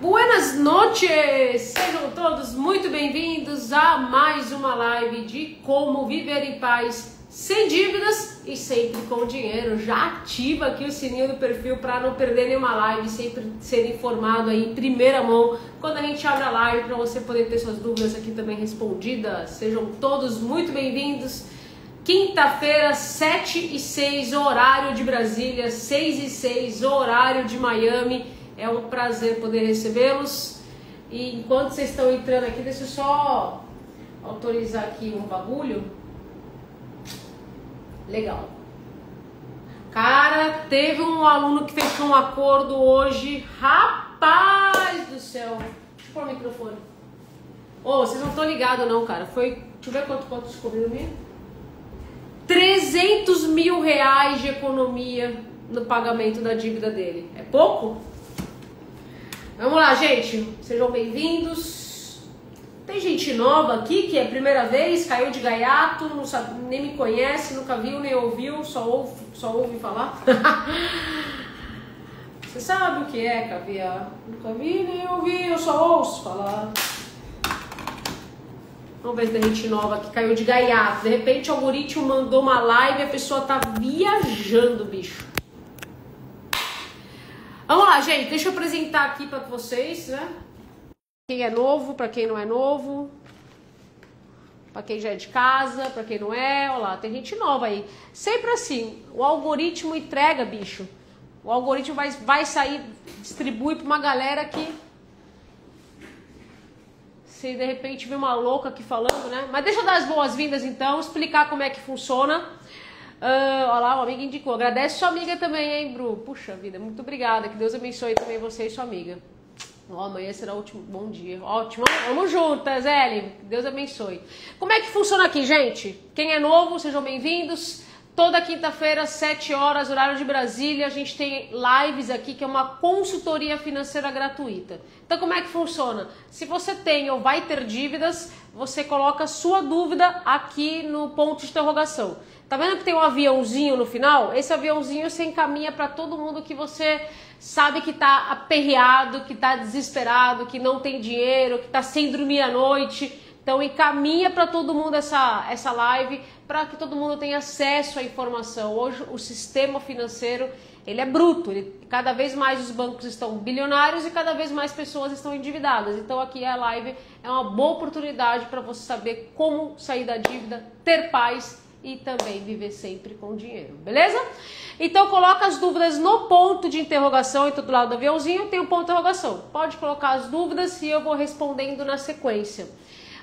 Buenas noches! Sejam todos muito bem-vindos a mais uma live de como viver em paz, sem dívidas e sempre com dinheiro. Já ativa aqui o sininho do perfil para não perder nenhuma live, sempre ser informado aí em primeira mão quando a gente abre a live, para você poder ter suas dúvidas aqui também respondidas. Sejam todos muito bem-vindos. Quinta-feira, 7h06, horário de Brasília, 6h06, horário de Miami. É um prazer poder recebê-los. E enquanto vocês estão entrando aqui, deixa eu só autorizar aqui um bagulho. Legal. Cara, teve um aluno que fechou um acordo hoje. Rapaz do céu. Deixa eu pôr o microfone. Vocês não estão ligados não, cara. Deixa eu ver quanto descobriram mesmo. 300 mil reais de economia no pagamento da dívida dele. É pouco? Vamos lá, gente. Sejam bem-vindos. Tem gente nova aqui que é a primeira vez, caiu de gaiato, não sabe, nem me conhece, nunca viu, nem ouviu, só ouve falar. Você sabe o que é caviar? Nunca vi, nem ouvi, eu só ouço falar. Vamos ver se tem gente nova que caiu de gaiato. De repente o algoritmo mandou uma live e a pessoa tá viajando, bicho. Vamos lá, gente. Deixa eu apresentar aqui pra vocês, né? Quem é novo, pra quem não é novo. Pra quem já é de casa, pra quem não é. Olha lá, tem gente nova aí. Sempre assim, o algoritmo entrega, bicho. O algoritmo vai sair, distribui pra uma galera que... Se de repente vê uma louca aqui falando, né? Mas deixa eu dar as boas-vindas então, explicar como é que funciona. Olha lá, uma amiga indicou. Agradece sua amiga também, hein, Bru? Puxa vida, muito obrigada. Que Deus abençoe também você e sua amiga. Amanhã será o último. Bom dia. Ótimo. Vamos juntas, Ellen. Que Deus abençoe. Como é que funciona aqui, gente? Quem é novo, sejam bem-vindos. Toda quinta-feira, 7 horas, horário de Brasília, a gente tem lives aqui, que é uma consultoria financeira gratuita. Então, como é que funciona? Se você tem ou vai ter dívidas, você coloca a sua dúvida aqui no ponto de interrogação. Tá vendo que tem um aviãozinho no final? Esse aviãozinho você encaminha para todo mundo que você sabe que tá aperreado, que tá desesperado, que não tem dinheiro, que tá sem dormir à noite. Então encaminha para todo mundo essa live para que todo mundo tenha acesso à informação. Hoje o sistema financeiro ele é bruto, cada vez mais os bancos estão bilionários e cada vez mais pessoas estão endividadas. Então aqui a live é uma boa oportunidade para você saber como sair da dívida, ter paz e também viver sempre com dinheiro, beleza? Então coloca as dúvidas no ponto de interrogação, então do lado do aviãozinho tem um ponto de interrogação. Pode colocar as dúvidas e eu vou respondendo na sequência.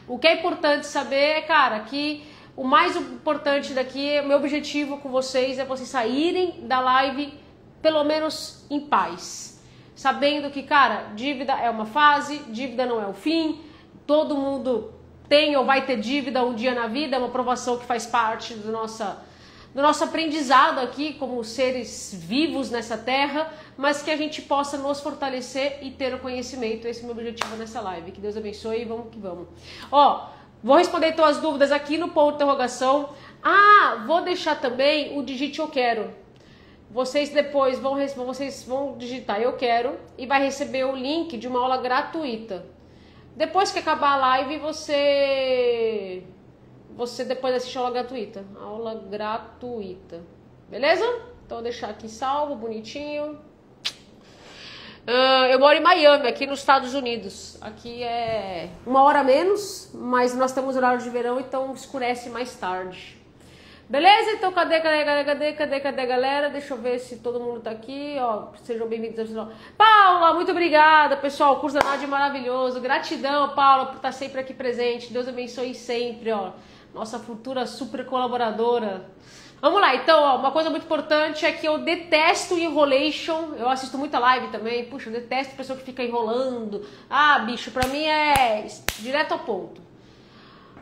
O que é importante saber é, cara, que o mais importante daqui, o meu objetivo com vocês é vocês saírem da live pelo menos em paz. Sabendo que, cara, dívida é uma fase, dívida não é o fim, todo mundo tem ou vai ter dívida um dia na vida, é uma provação que faz parte do nosso aprendizado aqui como seres vivos nessa terra, mas que a gente possa nos fortalecer e ter o conhecimento. Esse é o meu objetivo nessa live. Que Deus abençoe e vamos que vamos. Vou responder então as dúvidas aqui no ponto de interrogação. Vou deixar também o digite eu quero. Vocês depois vão digitar eu quero e vai receber o link de uma aula gratuita. Depois que acabar a live, você depois assiste a aula gratuita. Aula gratuita. Beleza? Então vou deixar aqui salvo, bonitinho. Eu moro em Miami, aqui nos Estados Unidos. Aqui é 1 hora menos, mas nós temos horário de verão, então escurece mais tarde. Beleza? Então cadê a galera? Deixa eu ver se todo mundo tá aqui. Sejam bem-vindos. Paula, muito obrigada, pessoal. O curso da Nádia é maravilhoso. Gratidão, Paula, por estar sempre aqui presente. Deus abençoe sempre, nossa futura super colaboradora. Vamos lá, então, uma coisa muito importante é que eu detesto enrolation. Eu assisto muita live também. Puxa, eu detesto pessoa que fica enrolando. Bicho, pra mim é direto ao ponto.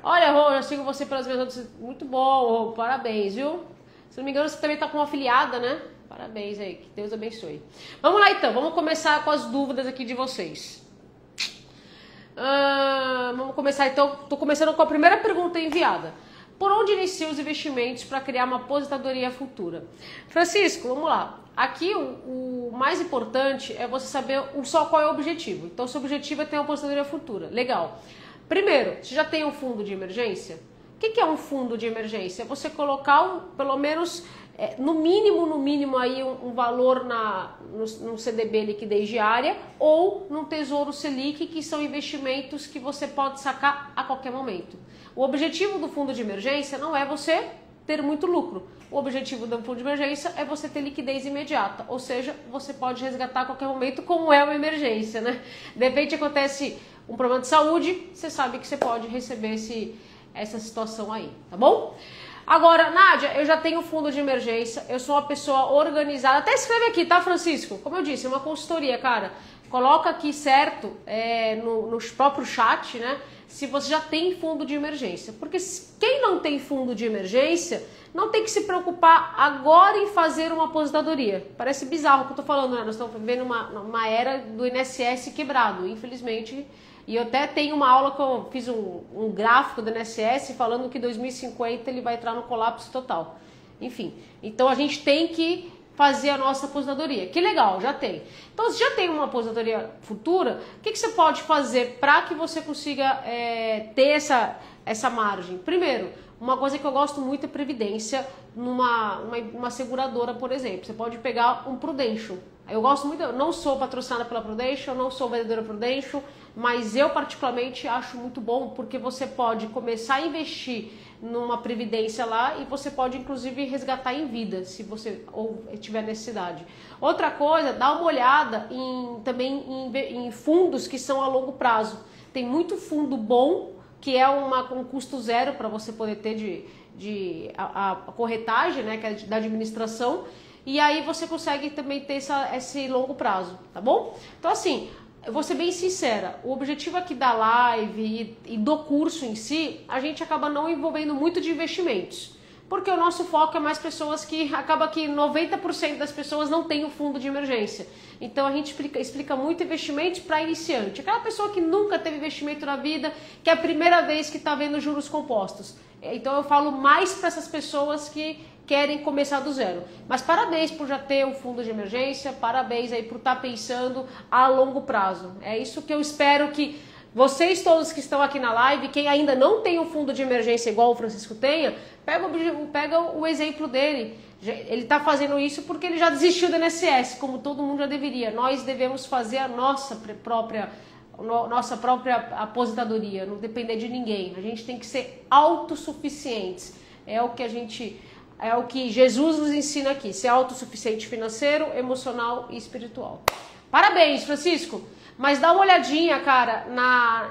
Olha, Rô, eu sigo você pelas minhas outras. Muito bom, Rô, parabéns, viu? Se não me engano, você também tá com uma afiliada, né? Parabéns aí, que Deus abençoe. Vamos lá, então, vamos começar com as dúvidas aqui de vocês. Vamos começar, então, tô começando com a primeira pergunta enviada. Por onde inicia os investimentos para criar uma aposentadoria futura? Francisco, vamos lá. Aqui o mais importante é você saber só qual é o objetivo. Então, seu objetivo é ter uma aposentadoria futura. Legal. Primeiro, você já tem um fundo de emergência? O que é um fundo de emergência? É você colocar pelo menos, no mínimo aí um valor no CDB liquidez diária ou no Tesouro Selic, que são investimentos que você pode sacar a qualquer momento. O objetivo do fundo de emergência não é você ter muito lucro. O objetivo do fundo de emergência é você ter liquidez imediata, ou seja, você pode resgatar a qualquer momento, como é uma emergência, né? De repente acontece um problema de saúde, você sabe que você pode receber essa situação aí, tá bom? Agora, Nádia, eu já tenho fundo de emergência, eu sou uma pessoa organizada, até escreve aqui, tá, Francisco? Como eu disse, é uma consultoria, cara. Coloca aqui certo no próprio chat, né? Se você já tem fundo de emergência. Porque quem não tem fundo de emergência não tem que se preocupar agora em fazer uma aposentadoria. Parece bizarro o que eu tô falando, né? Nós estamos vivendo uma era do INSS quebrado, infelizmente. E eu até tenho uma aula que eu fiz um gráfico do INSS falando que 2050 ele vai entrar no colapso total. Enfim, então a gente tem que fazer a nossa aposentadoria. Que legal, já tem. Então, se já tem uma aposentadoria futura, o que você pode fazer para que você consiga ter essa margem? Primeiro, uma coisa que eu gosto muito é previdência numa seguradora, por exemplo. Você pode pegar um Prudential. Eu gosto muito, eu não sou patrocinada pela Prudential, não sou vendedora Prudential, mas eu particularmente acho muito bom porque você pode começar a investir numa previdência lá e você pode inclusive resgatar em vida, se você tiver necessidade. Outra coisa, dá uma olhada também em fundos que são a longo prazo. Tem muito fundo bom, que é um custo zero para você poder ter a corretagem, né, que é da administração, e aí você consegue também ter esse longo prazo, tá bom? Então assim, eu vou ser bem sincera, o objetivo aqui da live e do curso em si, a gente acaba não envolvendo muito de investimentos, porque o nosso foco é mais pessoas acaba que 90% das pessoas não tem o fundo de emergência. Então a gente explica muito investimentos para iniciante, aquela pessoa que nunca teve investimento na vida, que é a primeira vez que está vendo juros compostos. Então eu falo mais para essas pessoas que querem começar do zero. Mas parabéns por já ter um fundo de emergência, parabéns aí por estar pensando a longo prazo. É isso que eu espero que vocês todos que estão aqui na live, quem ainda não tem um fundo de emergência igual o Francisco tenha, pega o exemplo dele. Ele está fazendo isso porque ele já desistiu do INSS, como todo mundo já deveria. Nós devemos fazer a nossa própria aposentadoria, não depender de ninguém. A gente tem que ser autossuficientes. É o que Jesus nos ensina aqui, ser autossuficiente financeiro, emocional e espiritual. Parabéns, Francisco! Mas dá uma olhadinha, cara,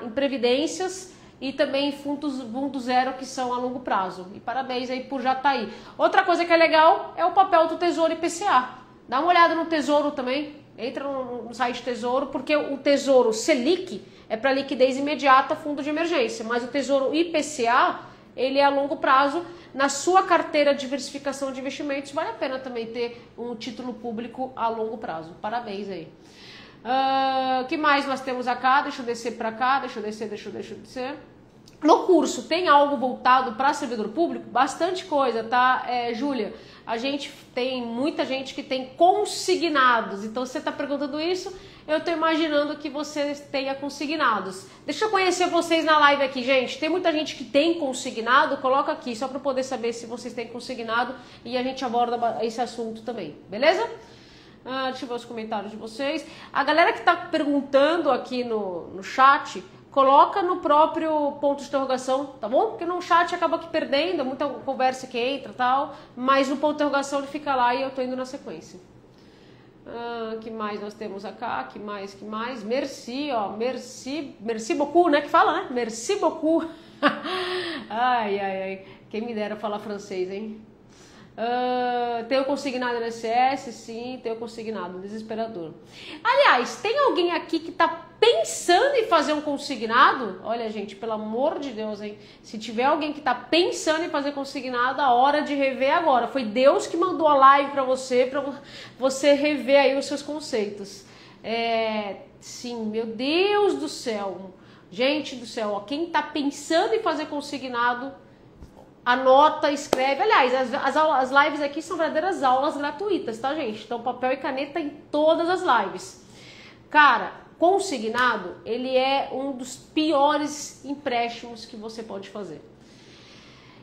em previdências e também em fundo zero, que são a longo prazo. E parabéns aí por já estar aí. Outra coisa que é legal é o papel do Tesouro IPCA. Dá uma olhada no Tesouro também. Entra no site Tesouro, porque o Tesouro Selic é para liquidez imediata, fundo de emergência. Mas o Tesouro IPCA, ele é a longo prazo. Na sua carteira de diversificação de investimentos, vale a pena também ter um título público a longo prazo. Parabéns aí. Que mais nós temos aqui? Deixa eu descer para cá, deixa eu descer. No curso, tem algo voltado para servidor público? Bastante coisa, tá, Júlia? A gente tem muita gente que tem consignados. Então, se você está perguntando isso, eu estou imaginando que você tenha consignados. Deixa eu conhecer vocês na live aqui, gente. Tem muita gente que tem consignado, coloca aqui, só para poder saber se vocês têm consignado e a gente aborda esse assunto também, beleza? Deixa eu ver os comentários de vocês. A galera que está perguntando aqui no chat, coloca no próprio ponto de interrogação, tá bom? Porque no chat acaba aqui perdendo, muita conversa que entra e tal, mas no ponto de interrogação ele fica lá e eu tô indo na sequência. Que mais nós temos aqui? Que mais? Merci, ó, merci beaucoup, né? Que fala, né? Merci beaucoup. Ai. Quem me dera falar francês, hein? Tenho consignado no INSS, sim, tenho consignado, desesperador. Aliás, tem alguém aqui que tá pensando em fazer um consignado? Olha, gente, pelo amor de Deus, hein? Se tiver alguém que tá pensando em fazer consignado, a hora de rever agora. Foi Deus que mandou a live para você rever aí os seus conceitos. Sim, meu Deus do céu. Gente do céu, ó, quem tá pensando em fazer consignado, anota, escreve. Aliás, as lives aqui são verdadeiras aulas gratuitas, tá, gente? Então, papel e caneta em todas as lives. Cara, consignado, ele é um dos piores empréstimos que você pode fazer.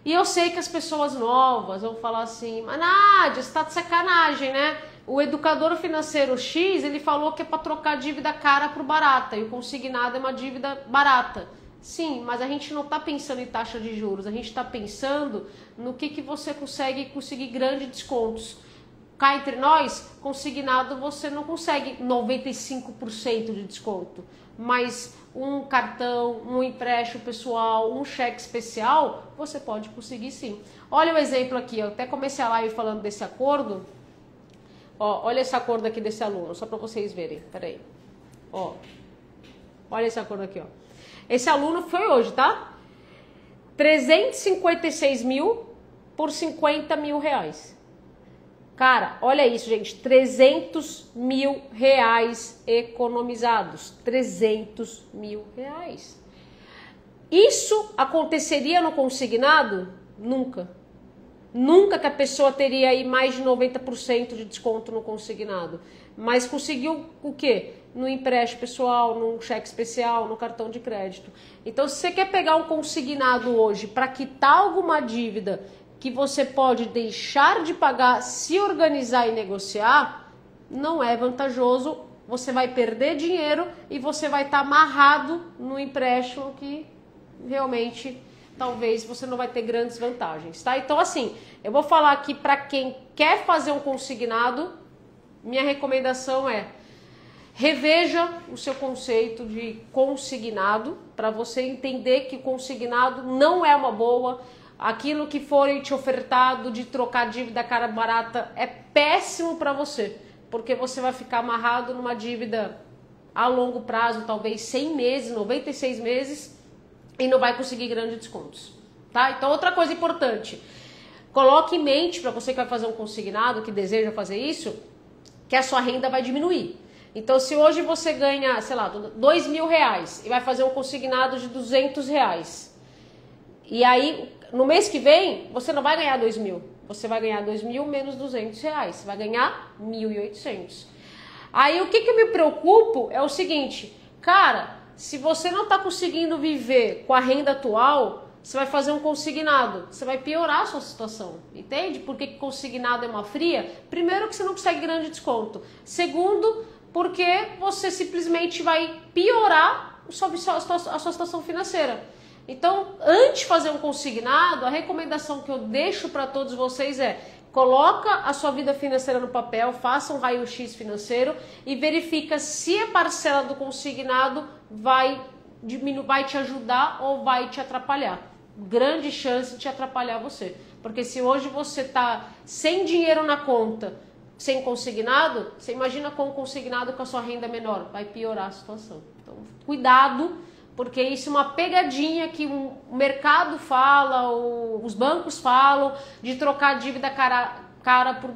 E eu sei que as pessoas novas vão falar assim, mas Nádia, você tá de sacanagem, né? O educador financeiro X, ele falou que é para trocar dívida cara por barata, e o consignado é uma dívida barata. Sim, mas a gente não está pensando em taxa de juros, a gente está pensando no que você conseguir grandes descontos. Cá entre nós, consignado você não consegue 95% de desconto, mas um cartão, um empréstimo pessoal, um cheque especial, você pode conseguir sim. Olha o exemplo aqui, eu até comecei a live falando desse acordo. Ó, olha esse acordo aqui desse aluno, só para vocês verem, peraí. Ó, olha esse acordo aqui, ó. Esse aluno foi hoje, tá? 356 mil por 50 mil reais. Cara, olha isso, gente. 300 mil reais economizados. 300 mil reais. Isso aconteceria no consignado? Nunca. Nunca que a pessoa teria aí mais de 90% de desconto no consignado. Mas conseguiu o quê? No empréstimo pessoal, no cheque especial, no cartão de crédito. Então, se você quer pegar um consignado hoje para quitar alguma dívida que você pode deixar de pagar, se organizar e negociar, não é vantajoso. Você vai perder dinheiro e você vai estar amarrado no empréstimo que realmente talvez você não vai ter grandes vantagens, tá? Então, assim, eu vou falar aqui para quem quer fazer um consignado, minha recomendação é reveja o seu conceito de consignado para você entender que consignado não é uma boa. Aquilo que forem te ofertado de trocar dívida cara barata é péssimo para você, porque você vai ficar amarrado numa dívida a longo prazo, talvez 100 meses, 96 meses, e não vai conseguir grandes descontos, tá? Então, outra coisa importante, coloque em mente, para você que vai fazer um consignado, que deseja fazer isso, que a sua renda vai diminuir. Então, se hoje você ganha, sei lá, 2 mil reais e vai fazer um consignado de 200 reais, e aí, no mês que vem, você não vai ganhar 2 mil, você vai ganhar 2 mil menos 200 reais, você vai ganhar 1.800. Aí, o que eu me preocupo é o seguinte, cara, se você não está conseguindo viver com a renda atual, você vai fazer um consignado, você vai piorar a sua situação, entende? Por que consignado é uma fria? Primeiro, que você não consegue grande desconto. Segundo, porque você simplesmente vai piorar a sua situação financeira. Então, antes de fazer um consignado, a recomendação que eu deixo para todos vocês é: coloca a sua vida financeira no papel, faça um raio-x financeiro e verifica se a parcela do consignado vai te ajudar ou vai te atrapalhar. Grande chance de te atrapalhar você. Porque se hoje você está sem dinheiro na conta, sem consignado, você imagina com o consignado com a sua renda menor, vai piorar a situação. Então, cuidado, porque isso é uma pegadinha que o mercado fala, os bancos falam, de trocar dívida cara por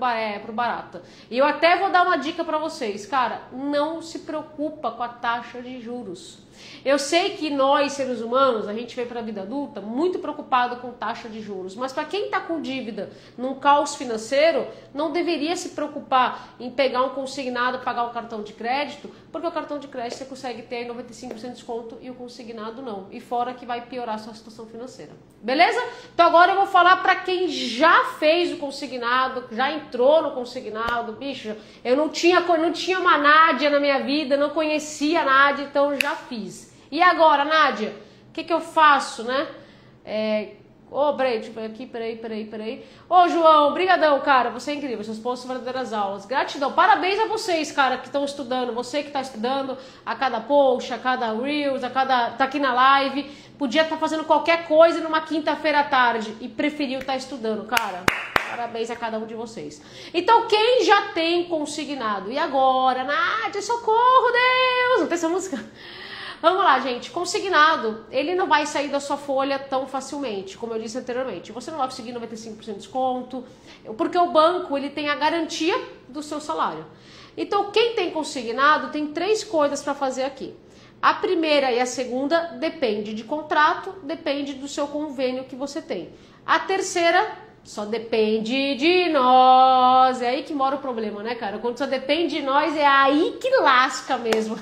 barata. E eu até vou dar uma dica para vocês, cara, não se preocupa com a taxa de juros. Eu sei que nós, seres humanos, a gente vem para a vida adulta muito preocupado com taxa de juros, mas para quem está com dívida num caos financeiro, não deveria se preocupar em pegar um consignado, pagar um cartão de crédito, porque o cartão de crédito você consegue ter 95% de desconto e o consignado não. E fora que vai piorar a sua situação financeira. Beleza? Então agora eu vou falar para quem já fez o consignado, já entrou no consignado. Bicho, eu não tinha uma Nádia na minha vida, não conhecia a Nádia, então eu já fiz. E agora, Nádia, o que eu faço, né? Peraí, deixa eu ver aqui, peraí. Ô, João, brigadão, cara, você é incrível, seus posts são verdadeiras aulas. Gratidão, parabéns a vocês, cara, que estão estudando, você que está estudando a cada post, a cada Reels, tá aqui na live, podia estar fazendo qualquer coisa numa quinta-feira à tarde e preferiu estar estudando, cara. Parabéns a cada um de vocês. Então, quem já tem consignado? E agora, Nádia, socorro, Deus! Não tem essa música? Vamos lá, gente. Consignado, ele não vai sair da sua folha tão facilmente, como eu disse anteriormente. Você não vai conseguir 95% de desconto, porque o banco ele tem a garantia do seu salário. Então, quem tem consignado tem 3 coisas para fazer aqui. A primeira e a segunda depende de contrato, depende do seu convênio que você tem. A terceira só depende de nós. É aí que mora o problema, né, cara? Quando só depende de nós, é aí que lasca mesmo.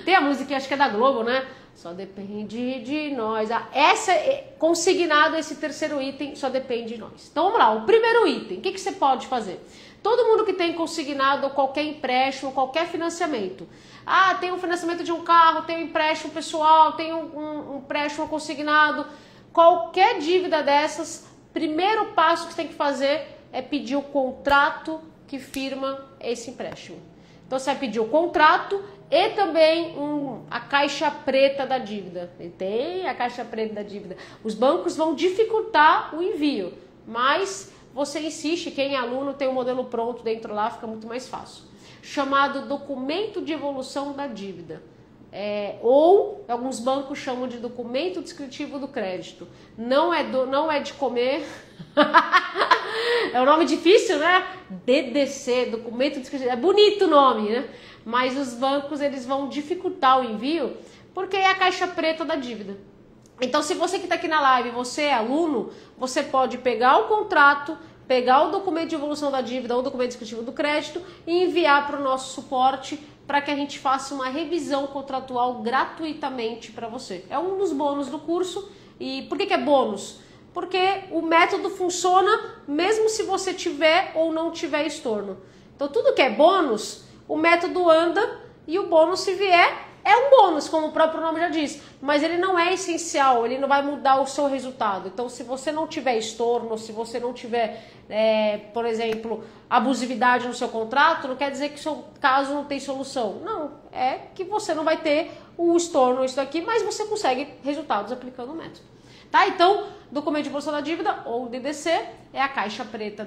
Tem a música, acho que é da Globo, né? Só depende de nós. Essa é consignado, esse terceiro item, só depende de nós. Então vamos lá, o primeiro item, o que você pode fazer? Todo mundo que tem consignado qualquer empréstimo, qualquer financiamento. Ah, tem um financiamento de um carro, tem um empréstimo pessoal, tem um empréstimo consignado. Qualquer dívida dessas, primeiro passo que você tem que fazer é pedir o contrato que firma esse empréstimo. Então você vai pedir o contrato e também a caixa preta da dívida. E tem a caixa preta da dívida. Os bancos vão dificultar o envio, mas você insiste, quem é aluno tem um modelo pronto dentro lá, fica muito mais fácil. Chamado documento de evolução da dívida. Ou alguns bancos chamam de documento descritivo do crédito. Não é de comer. É um nome difícil, né? DDC, documento descritivo. É bonito o nome, né? Mas os bancos eles vão dificultar o envio porque é a caixa preta da dívida. Então, se você que está aqui na live, você é aluno, você pode pegar o contrato, pegar o documento de evolução da dívida ou o documento descritivo do crédito e enviar para o nosso suporte para que a gente faça uma revisão contratual gratuitamente para você. É um dos bônus do curso. E por que é bônus? Porque o método funciona mesmo se você tiver ou não tiver estorno. Então, tudo que é bônus, o método anda e o bônus, se vier, é um bônus, como o próprio nome já diz, mas ele não é essencial, ele não vai mudar o seu resultado. Então, se você não tiver estorno, se você não tiver, por exemplo, abusividade no seu contrato, não quer dizer que o seu caso não tem solução. Não, é que você não vai ter o estorno, isso daqui, mas você consegue resultados aplicando o método. Tá? Então, documento de evolução da dívida, ou DDC, é a caixa preta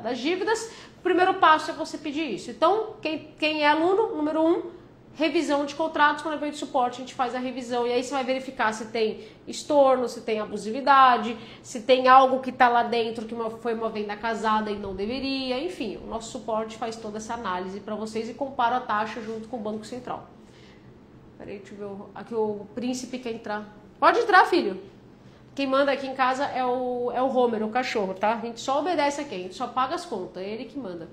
das dívidas. O primeiro passo é você pedir isso. Então, quem é aluno, número 1, revisão de contratos. Quando vem de suporte, a gente faz a revisão e aí você vai verificar se tem estorno, se tem abusividade, se tem algo que está lá dentro que foi uma venda casada e não deveria. Enfim, o nosso suporte faz toda essa análise para vocês e compara a taxa junto com o Banco Central. Peraí, deixa eu ver. Aqui o príncipe quer entrar. Pode entrar, filho. Quem manda aqui em casa é o Homer, o cachorro, tá? A gente só obedece aqui, a gente só paga as contas, é ele que manda.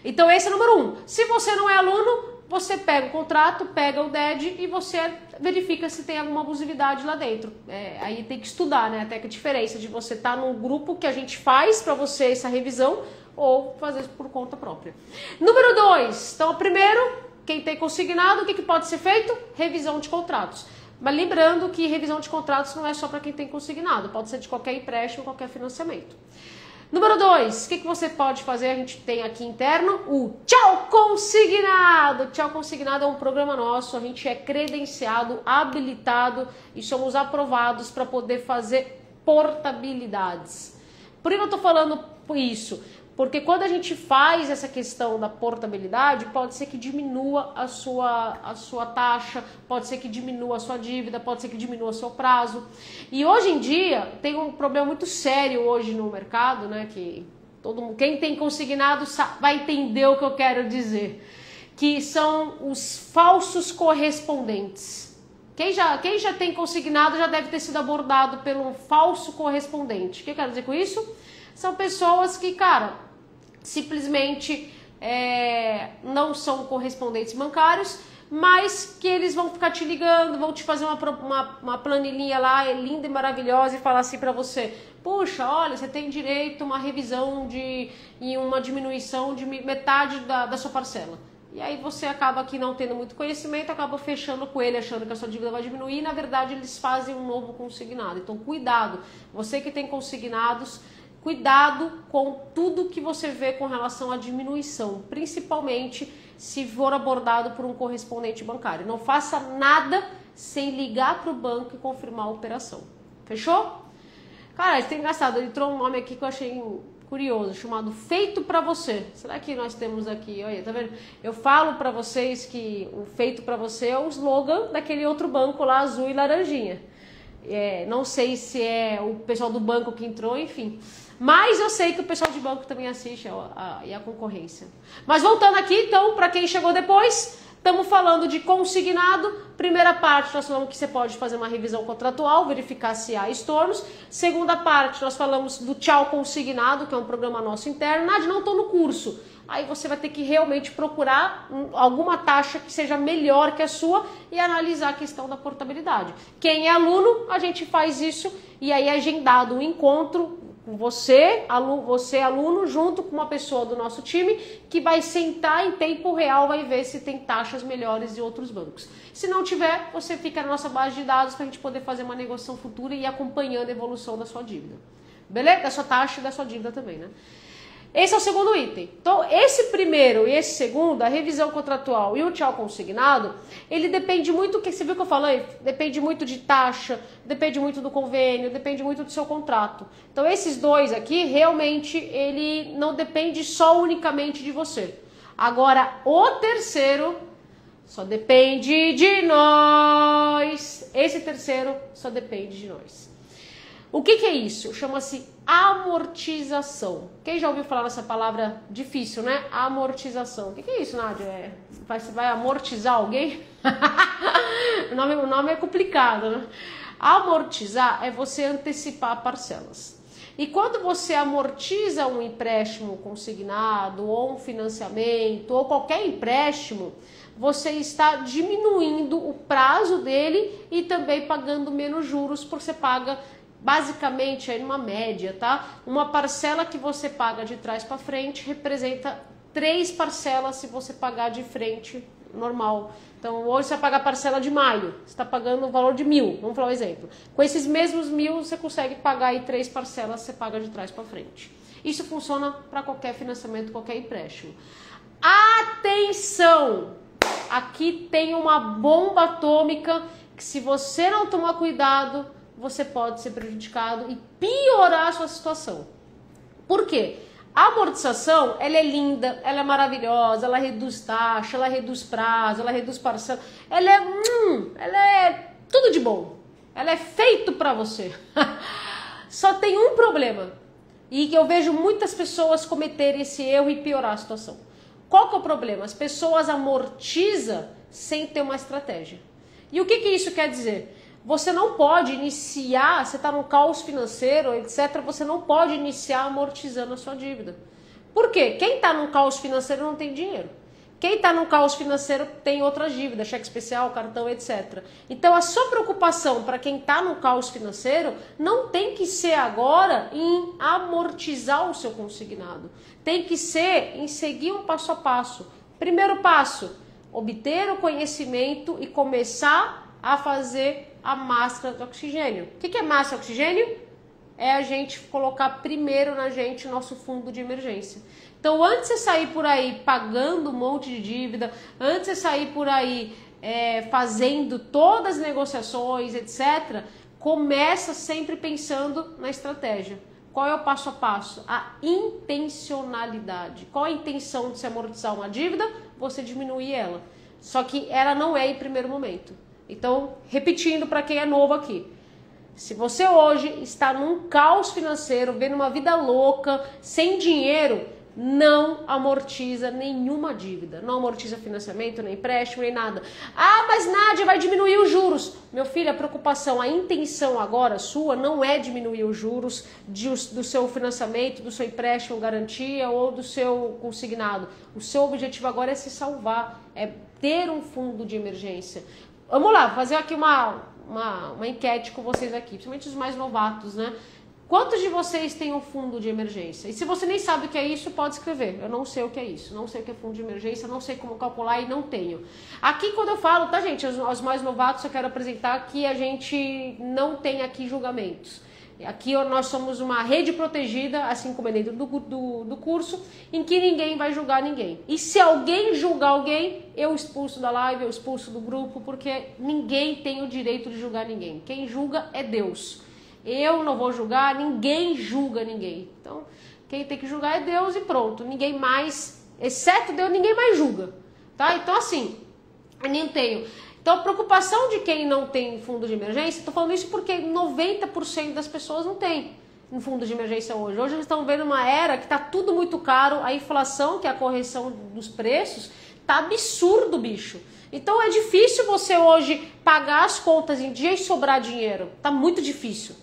Então esse é o número 1. Se você não é aluno, você pega o contrato, pega o DED e você verifica se tem alguma abusividade lá dentro. Aí tem que estudar, né? Até que a diferença de você estar num grupo que a gente faz para você essa revisão ou fazer por conta própria. Número 2. Então, primeiro, quem tem consignado, o que pode ser feito? Revisão de contratos. Mas lembrando que revisão de contratos não é só para quem tem consignado, pode ser de qualquer empréstimo, qualquer financiamento. Número 2, o que você pode fazer? A gente tem aqui interno o Tchau Consignado. Tchau Consignado é um programa nosso, a gente é credenciado, habilitado e somos aprovados para poder fazer portabilidades. Por que eu estou falando isso? Porque quando a gente faz essa questão da portabilidade, pode ser que diminua a sua taxa, pode ser que diminua a sua dívida, pode ser que diminua o seu prazo. E hoje em dia, tem um problema muito sério hoje no mercado, né? Que quem tem consignado vai entender o que eu quero dizer. Que são os falsos correspondentes. Quem já tem consignado já deve ter sido abordado pelo falso correspondente. O que eu quero dizer com isso? São pessoas que, cara, simplesmente não são correspondentes bancários, mas que eles vão ficar te ligando, vão te fazer uma planilhinha lá linda e maravilhosa e falar assim para você: puxa, olha, você tem direito a uma revisão e uma diminuição de metade da sua parcela. E aí você acaba aqui não tendo muito conhecimento, acaba fechando com ele, achando que a sua dívida vai diminuir, e na verdade eles fazem um novo consignado. Então cuidado, você que tem consignados, cuidado com tudo que você vê com relação à diminuição, principalmente se for abordado por um correspondente bancário. Não faça nada sem ligar para o banco e confirmar a operação. Fechou? Cara, isso é engraçado, entrou um nome aqui que eu achei curioso, chamado Feito Pra Você. Será que nós temos aqui? Olha, tá vendo? Eu falo para vocês que o Feito Pra Você é o slogan daquele outro banco lá, azul e laranjinha. Não sei se é o pessoal do banco que entrou, enfim. Mas eu sei que o pessoal de banco também assiste e a concorrência. Mas voltando aqui, então, para quem chegou depois, Estamos falando de consignado. Primeira parte, nós falamos que você pode fazer uma revisão contratual, verificar se há estornos. Segunda parte, nós falamos do tchau consignado, que é um programa nosso interno. Nádia, não estou no curso. Aí você vai ter que realmente procurar alguma taxa que seja melhor que a sua e analisar a questão da portabilidade. Quem é aluno, a gente faz isso e aí é agendado um encontro com você, aluno, junto com uma pessoa do nosso time que vai sentar em tempo real, vai ver se tem taxas melhores de outros bancos. Se não tiver, você fica na nossa base de dados para a gente poder fazer uma negociação futura e ir acompanhando a evolução da sua dívida. Beleza? Da sua taxa e da sua dívida também, né? Esse é o segundo item. Então, esse primeiro e esse segundo, a revisão contratual e o tchau consignado, ele depende muito, que você viu que eu falei? Depende muito de taxa, depende muito do convênio, depende muito do seu contrato. Então, esses dois aqui, realmente, ele não depende só unicamente de você. Agora, o terceiro só depende de nós. Esse terceiro só depende de nós. O que é isso? Chama-se amortização. Quem já ouviu falar nessa palavra difícil, né? Amortização. O que é isso, Nádia? Você vai amortizar alguém? o nome é complicado, né? Amortizar é você antecipar parcelas. E quando você amortiza um empréstimo consignado, ou um financiamento, ou qualquer empréstimo, você está diminuindo o prazo dele e também pagando menos juros, porque você paga basicamente aí numa média, tá? Uma parcela que você paga de trás para frente representa 3 parcelas se você pagar de frente normal. Então hoje você vai pagar a parcela de maio, você está pagando o valor de 1.000, vamos falar um exemplo. Com esses mesmos 1.000 você consegue pagar aí 3 parcelas, você paga de trás para frente. Isso funciona para qualquer financiamento, qualquer empréstimo. Atenção! Aqui tem uma bomba atômica que se você não tomar cuidado, você pode ser prejudicado e piorar a sua situação. Por quê? A amortização, ela é linda, ela é maravilhosa, ela reduz taxa, ela reduz prazo, ela reduz parcela, ela é tudo de bom. Ela é feito para você. Só tem um problema, e que eu vejo muitas pessoas cometerem esse erro e piorar a situação. Qual que é o problema? As pessoas amortizam sem ter uma estratégia. E o que isso quer dizer? Você não pode iniciar, você está num caos financeiro, etc., você não pode iniciar amortizando a sua dívida. Por quê? Quem está num caos financeiro não tem dinheiro. Quem está num caos financeiro tem outras dívidas, cheque especial, cartão, etc. Então a sua preocupação para quem está no caos financeiro não tem que ser agora em amortizar o seu consignado. Tem que ser em seguir um passo a passo. Primeiro passo, obter o conhecimento e começar a fazer a máscara de oxigênio. O que é máscara de oxigênio? É a gente colocar primeiro na gente o nosso fundo de emergência. Então, antes de você sair por aí pagando um monte de dívida, antes de você sair por aí fazendo todas as negociações, etc., começa sempre pensando na estratégia. Qual é o passo a passo? A intencionalidade. Qual a intenção de se amortizar uma dívida? Você diminuir ela. Só que ela não é em primeiro momento. Então, repetindo para quem é novo aqui, se você hoje está num caos financeiro, vendo uma vida louca, sem dinheiro, não amortiza nenhuma dívida. Não amortiza financiamento, nem empréstimo, nem nada. Ah, mas Nádia, vai diminuir os juros. Meu filho, a preocupação, a intenção agora sua não é diminuir os juros do seu financiamento, do seu empréstimo, garantia ou do seu consignado. O seu objetivo agora é se salvar, é ter um fundo de emergência. Vamos lá, fazer aqui uma enquete com vocês aqui, principalmente os mais novatos, né? Quantos de vocês têm um fundo de emergência? E se você nem sabe o que é isso, pode escrever. Eu não sei o que é isso, não sei o que é fundo de emergência, não sei como calcular e não tenho. Aqui quando eu falo, tá gente, aos mais novatos eu quero apresentar que a gente não tem aqui julgamentos. Aqui nós somos uma rede protegida, assim como é dentro do curso, em que ninguém vai julgar ninguém. E se alguém julgar alguém, eu expulso da live, eu expulso do grupo, porque ninguém tem o direito de julgar ninguém. Quem julga é Deus. Eu não vou julgar, ninguém julga ninguém. Então, quem tem que julgar é Deus e pronto. Ninguém mais, exceto Deus, ninguém mais julga. Tá? Então, assim, eu nem tenho. Então, a preocupação de quem não tem fundo de emergência, estou falando isso porque 90% das pessoas não tem um fundo de emergência hoje. Hoje eles estão vendo uma era que está tudo muito caro, a inflação, que é a correção dos preços, Tá absurdo, bicho. Então é difícil você hoje pagar as contas em dia e sobrar dinheiro. Tá muito difícil.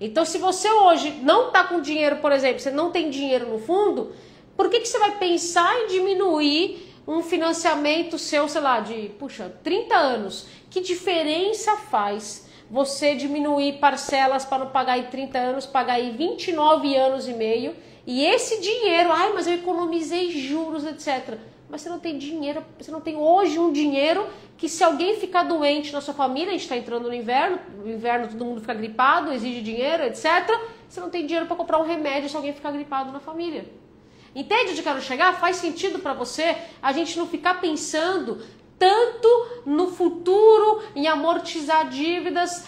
Então se você hoje não tá com dinheiro, por exemplo, você não tem dinheiro no fundo, por que você vai pensar em diminuir um financiamento seu, sei lá, de, 30 anos? Que diferença faz você diminuir parcelas para não pagar em 30 anos, pagar em 29 anos e meio, e esse dinheiro, mas eu economizei juros, etc. Mas você não tem dinheiro, você não tem hoje um dinheiro que se alguém ficar doente na sua família, a gente está entrando no inverno todo mundo fica gripado, exige dinheiro, etc. Você não tem dinheiro para comprar um remédio se alguém ficar gripado na família. Entende onde eu quero chegar? Faz sentido para você a gente não ficar pensando tanto no futuro, em amortizar dívidas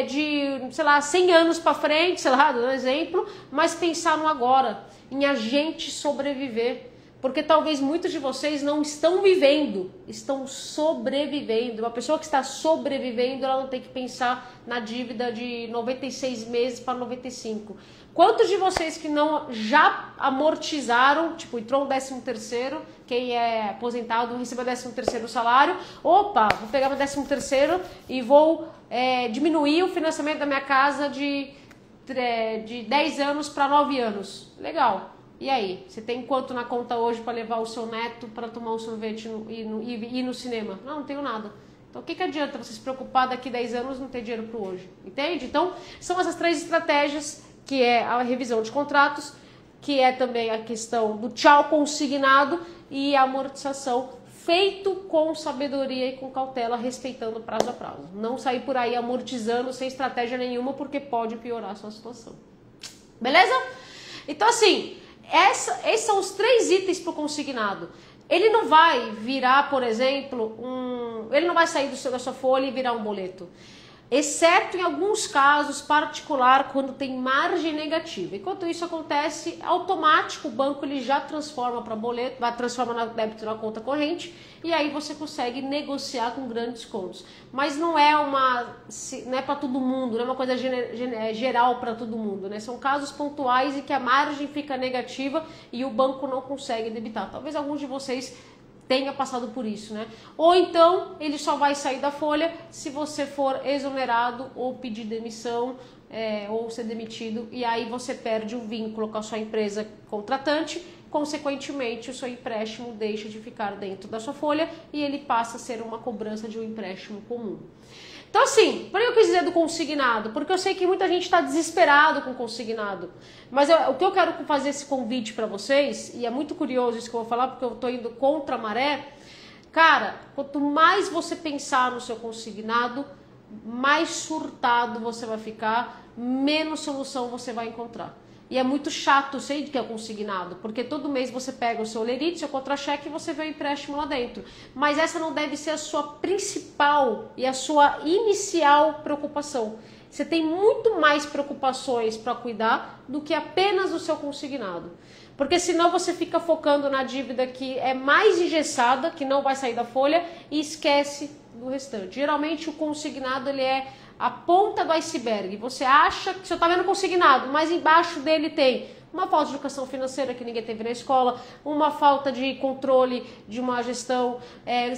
de, sei lá, 100 anos para frente, sei lá, dando um exemplo, mas pensar no agora, em a gente sobreviver. Porque talvez muitos de vocês não estão vivendo, estão sobrevivendo. Uma pessoa que está sobrevivendo, ela não tem que pensar na dívida de 96 meses para 95. Quantos de vocês que não já amortizaram, tipo, entrou um 13º, quem é aposentado recebeu 13º salário, opa, vou pegar meu 13º e vou diminuir o financiamento da minha casa de 10 anos para 9 anos. Legal. E aí, você tem quanto na conta hoje para levar o seu neto para tomar um sorvete e ir no cinema? Não tenho nada. Então o que adianta você se preocupar daqui 10 anos e não ter dinheiro para hoje? Entende? Então são essas 3 estratégias, que é a revisão de contratos, que é também a questão do tchau consignado e a amortização, feito com sabedoria e com cautela, respeitando prazo a prazo. Não sair por aí amortizando sem estratégia nenhuma, porque pode piorar a sua situação. Beleza? Então assim, esses são os 3 itens para o consignado. Ele não vai virar, por exemplo, ele não vai sair da sua folha e virar um boleto. Exceto em alguns casos particular, quando tem margem negativa. Enquanto isso acontece, automático o banco ele já transforma para boleto, vai transformar na débito na conta corrente, e aí você consegue negociar com grandes descontos. Mas não é para todo mundo, não é uma coisa geral para todo mundo, né? São casos pontuais em que a margem fica negativa e o banco não consegue debitar. Talvez alguns de vocês tenha passado por isso, né? Ou então ele só vai sair da folha se você for exonerado ou pedir demissão ou ser demitido, e aí você perde o vínculo com a sua empresa contratante, consequentemente o seu empréstimo deixa de ficar dentro da sua folha e ele passa a ser uma cobrança de um empréstimo comum. Então assim, por que eu quis dizer do consignado? Porque eu sei que muita gente está desesperado com o consignado. Mas o que eu quero fazer esse convite para vocês, e é muito curioso isso que eu vou falar, porque eu estou indo contra a maré. Cara, quanto mais você pensar no seu consignado, mais surtado você vai ficar, menos solução você vai encontrar. E é muito chato, eu sei que é consignado, porque todo mês você pega o seu lerite, seu contra-cheque e você vê o empréstimo lá dentro. Mas essa não deve ser a sua principal e a sua inicial preocupação. Você tem muito mais preocupações para cuidar do que apenas o seu consignado. Porque senão você fica focando na dívida que é mais engessada, que não vai sair da folha, e esquece do restante. Geralmente o consignado ele é a ponta do iceberg. Você acha que você está vendo consignado, mas embaixo dele tem uma falta de educação financeira que ninguém teve na escola, uma falta de controle de uma gestão,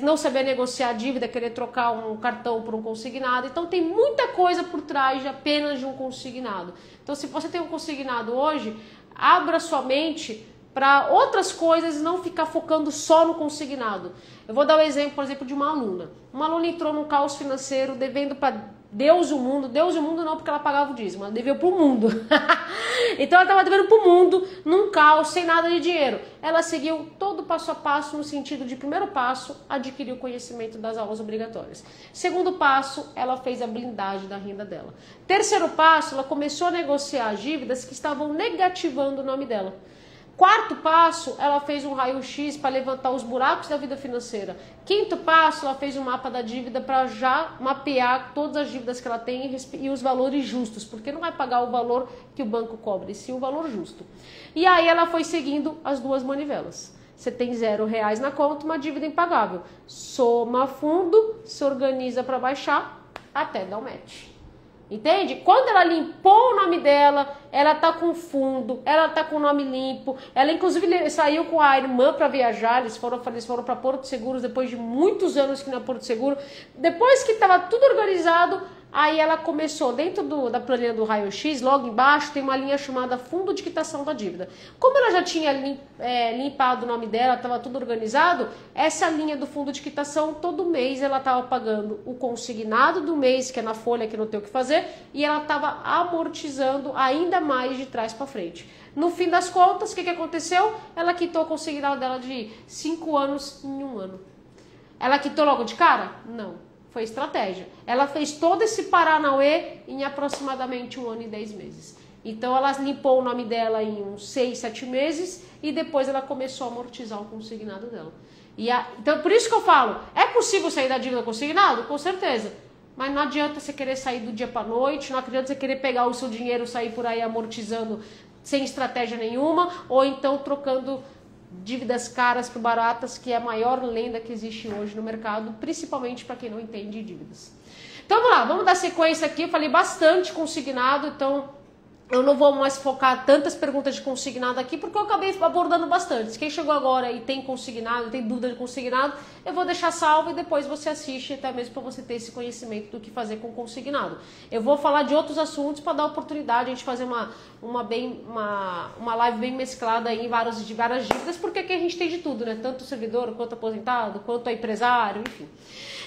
não saber negociar a dívida, querer trocar um cartão por um consignado. Então tem muita coisa por trás de apenas de um consignado. Então se você tem um consignado hoje, abra sua mente para outras coisas e não ficar focando só no consignado. Eu vou dar um exemplo, por exemplo, de uma aluna. Uma aluna entrou num caos financeiro devendo para Deus e o mundo não porque ela pagava o dízimo, ela devia para o mundo. Então ela estava devendo para o mundo, num caos, sem nada de dinheiro. Ela seguiu todo passo a passo no sentido de, primeiro passo, adquirir o conhecimento das aulas obrigatórias. Segundo passo, ela fez a blindagem da renda dela. Terceiro passo, ela começou a negociar dívidas que estavam negativando o nome dela. Quarto passo, ela fez um raio-x para levantar os buracos da vida financeira. Quinto passo, ela fez um mapa da dívida para já mapear todas as dívidas que ela tem e os valores justos, porque não vai pagar o valor que o banco cobra, e sim o valor justo. E aí ela foi seguindo as 2 manivelas. Você tem R$0 na conta, uma dívida impagável. Soma fundo, se organiza para baixar, até dar o match. Entende? Quando ela limpou o nome dela, ela tá com fundo, ela tá com o nome limpo. Ela inclusive saiu com a irmã para viajar, eles foram para Porto Seguro depois de muitos anos que não é Porto Seguro. Depois que tava tudo organizado, aí ela começou, dentro da planilha do raio-x, logo embaixo tem uma linha chamada fundo de quitação da dívida. Como ela já tinha limpado o nome dela, estava tudo organizado, essa linha do fundo de quitação, todo mês ela estava pagando o consignado do mês, que é na folha que não tem o que fazer, e ela estava amortizando ainda mais de trás para frente. No fim das contas, o que aconteceu? Ela quitou o consignado dela de 5 anos em 1 ano. Ela quitou logo de cara? Não. Foi estratégia. Ela fez todo esse Paranauê em aproximadamente 1 ano e 10 meses. Então ela limpou o nome dela em uns 6, 7 meses e depois ela começou a amortizar o consignado dela. Então por isso que eu falo, é possível sair da dívida consignado? Com certeza. Mas não adianta você querer sair do dia para noite, não adianta você querer pegar o seu dinheiro e sair por aí amortizando sem estratégia nenhuma, ou então trocando dívidas caras por baratas, que é a maior lenda que existe hoje no mercado, principalmente para quem não entende dívidas. Então vamos lá, vamos dar sequência aqui. Eu falei bastante consignado, então eu não vou mais focar tantas perguntas de consignado aqui, porque eu acabei abordando bastante. Quem chegou agora e tem consignado, tem dúvida de consignado, eu vou deixar salvo e depois você assiste, até mesmo para você ter esse conhecimento do que fazer com consignado. Eu vou falar de outros assuntos para dar oportunidade de a gente fazer uma live bem mesclada aí em várias dívidas, porque aqui a gente tem de tudo, né? Tanto o servidor, quanto aposentado, quanto empresário, enfim.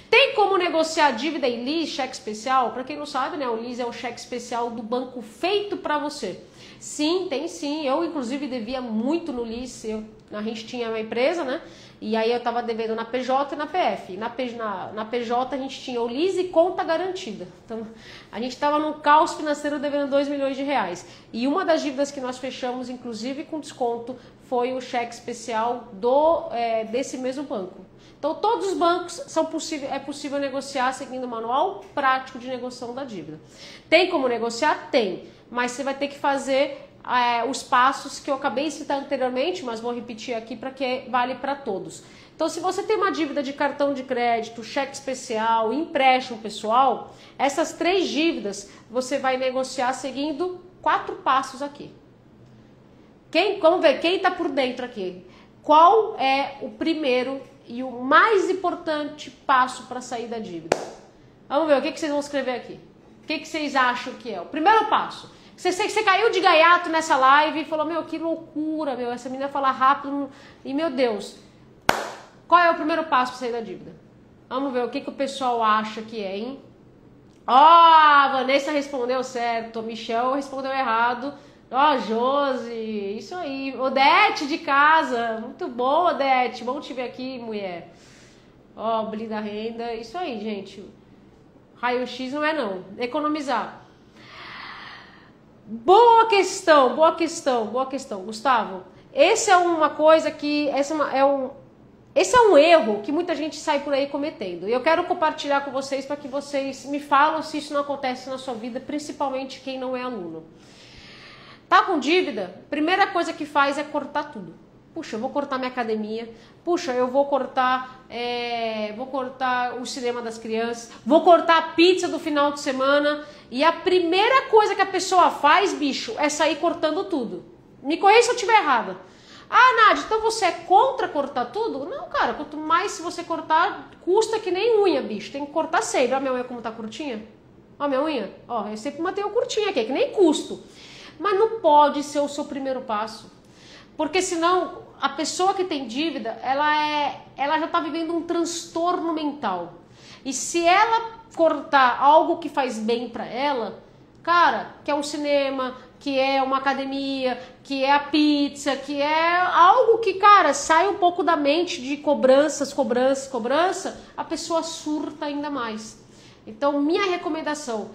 Tem como negociar dívida em LIS, cheque especial? Para quem não sabe, né, o LIS é o cheque especial do banco feito para você. Sim, tem sim. Eu, inclusive, devia muito no LIS. A gente tinha uma empresa, né? E aí eu tava devendo na PJ e na PF. Na PJ a gente tinha o LIS e conta garantida. Então, a gente tava num caos financeiro devendo 2 milhões de reais. E uma das dívidas que nós fechamos, inclusive com desconto, foi o cheque especial desse mesmo banco. Então, todos os bancos é possível negociar seguindo o manual prático de negociação da dívida. Tem como negociar? Tem. Mas você vai ter que fazer os passos que eu acabei de citar anteriormente, mas vou repetir aqui para que vale para todos. Então, se você tem uma dívida de cartão de crédito, cheque especial, empréstimo pessoal, essas 3 dívidas você vai negociar seguindo 4 passos aqui. Vamos ver quem está por dentro aqui. Qual é o primeiro e o mais importante passo para sair da dívida? Vamos ver, o que vocês vão escrever aqui? O que vocês acham que é? O primeiro passo. Você caiu de gaiato nessa live e falou, meu, que loucura, meu, essa menina fala rápido e, meu Deus, qual é o primeiro passo para sair da dívida? Vamos ver o que o pessoal acha que é, hein? A Vanessa respondeu certo, o Michel respondeu errado. Josi, isso aí. Odete de casa, muito bom, Odete, bom te ver aqui, mulher. Blinda renda, isso aí, gente. Raio-x não é não, economizar. Boa questão, Gustavo. Esse é uma coisa que, esse é um erro que muita gente sai por aí cometendo. E eu quero compartilhar com vocês para que vocês me falam se isso não acontece na sua vida, principalmente quem não é aluno. Tá com dívida? Primeira coisa que faz é cortar tudo. Puxa, eu vou cortar minha academia. Puxa, eu vou cortar o cinema das crianças. Vou cortar a pizza do final de semana. E a primeira coisa que a pessoa faz, bicho, é sair cortando tudo. Me corrija se eu estiver errada. Nádia, então você é contra cortar tudo? Não, cara, quanto mais se você cortar, custa que nem unha, bicho. Tem que cortar sempre. Olha a minha unha como tá curtinha. Olha a minha unha. Eu sempre mantenho curtinha aqui, que nem custo. Mas não pode ser o seu primeiro passo. Porque senão a pessoa que tem dívida, ela já está vivendo um transtorno mental. E se ela cortar algo que faz bem para ela, cara, que é um cinema, que é uma academia, que é a pizza, que é algo que, cara, sai um pouco da mente de cobrança, a pessoa surta ainda mais. Então, minha recomendação,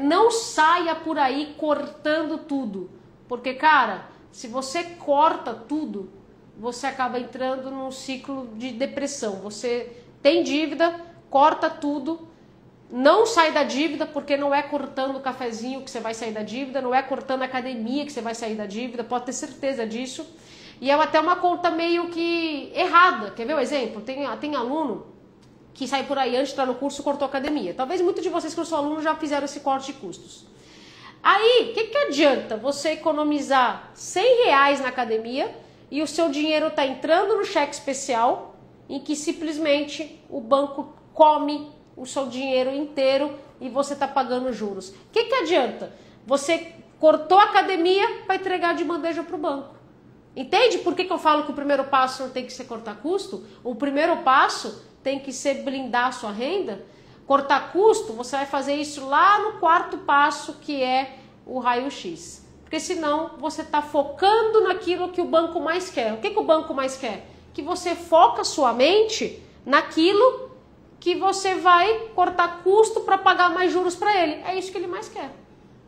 não saia por aí cortando tudo. Porque, cara, se você corta tudo, você acaba entrando num ciclo de depressão. Você tem dívida, corta tudo, não sai da dívida, porque não é cortando o cafezinho que você vai sair da dívida, não é cortando a academia que você vai sair da dívida, pode ter certeza disso. E é até uma conta meio que errada. Quer ver o exemplo? Tem aluno que sai por aí antes de entrar no curso cortou academia. Talvez muitos de vocês que eu sou aluno já fizeram esse corte de custos. Aí, o que adianta você economizar R$100 na academia e o seu dinheiro tá entrando no cheque especial em que simplesmente o banco come o seu dinheiro inteiro e você tá pagando juros? O que adianta? Você cortou a academia para entregar de bandeja para o banco. Entende por que eu falo que o primeiro passo não tem que ser cortar custo? O primeiro passo tem que ser blindar a sua renda. Cortar custo, você vai fazer isso lá no quarto passo, que é o raio-x. Porque senão você está focando naquilo que o banco mais quer. O que o banco mais quer? Que você foca sua mente naquilo que você vai cortar custo para pagar mais juros para ele. É isso que ele mais quer.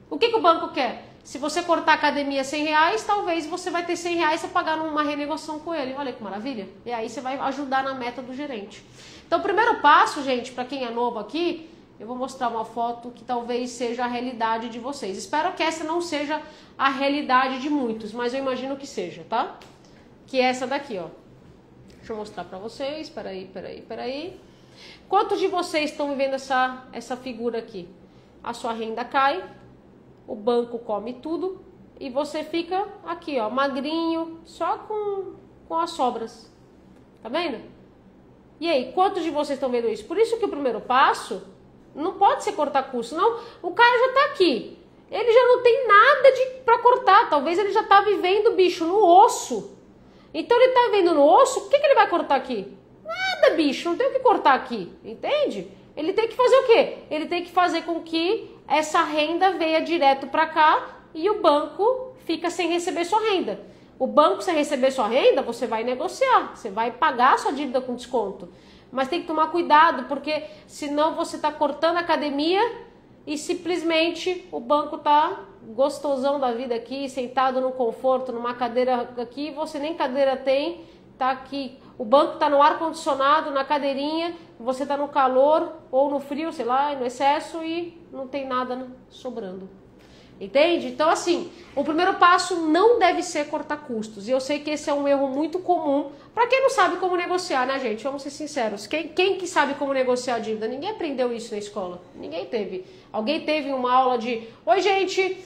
O que o banco quer? Se você cortar a academia R$100, talvez você vai ter R$100 para pagar numa renegociação com ele. Olha que maravilha. E aí você vai ajudar na meta do gerente. Então, o primeiro passo, gente, para quem é novo aqui, eu vou mostrar uma foto que talvez seja a realidade de vocês. Espero que essa não seja a realidade de muitos, mas eu imagino que seja, tá? Que é essa daqui, ó. Deixa eu mostrar para vocês. Peraí. Quantos de vocês estão vivendo essa figura aqui? A sua renda cai, o banco come tudo e você fica aqui, ó, magrinho, só com as sobras. Tá vendo? E aí, quantos de vocês estão vendo isso? Por isso que o primeiro passo não pode ser cortar custo, não. O cara já tá aqui. Ele já não tem nada para cortar. Talvez ele já tá vivendo, bicho, no osso. Então ele tá vivendo no osso, o que ele vai cortar aqui? Nada, bicho, não tem o que cortar aqui. Entende? Ele tem que fazer o quê? Ele tem que fazer com que essa renda venha direto para cá e o banco fica sem receber sua renda. O banco, sem receber sua renda, você vai negociar, você vai pagar a sua dívida com desconto. Mas tem que tomar cuidado, porque senão você está cortando a academia e simplesmente o banco está gostosão da vida aqui, sentado no conforto, numa cadeira aqui, você nem cadeira tem, tá aqui. O banco está no ar-condicionado, na cadeirinha, você está no calor ou no frio, sei lá, no excesso e não tem nada sobrando. Entende? Então, assim, o primeiro passo não deve ser cortar custos. E eu sei que esse é um erro muito comum para quem não sabe como negociar, né, gente? Vamos ser sinceros. Quem que sabe como negociar a dívida? Ninguém aprendeu isso na escola. Ninguém teve. Alguém teve uma aula de: oi, gente,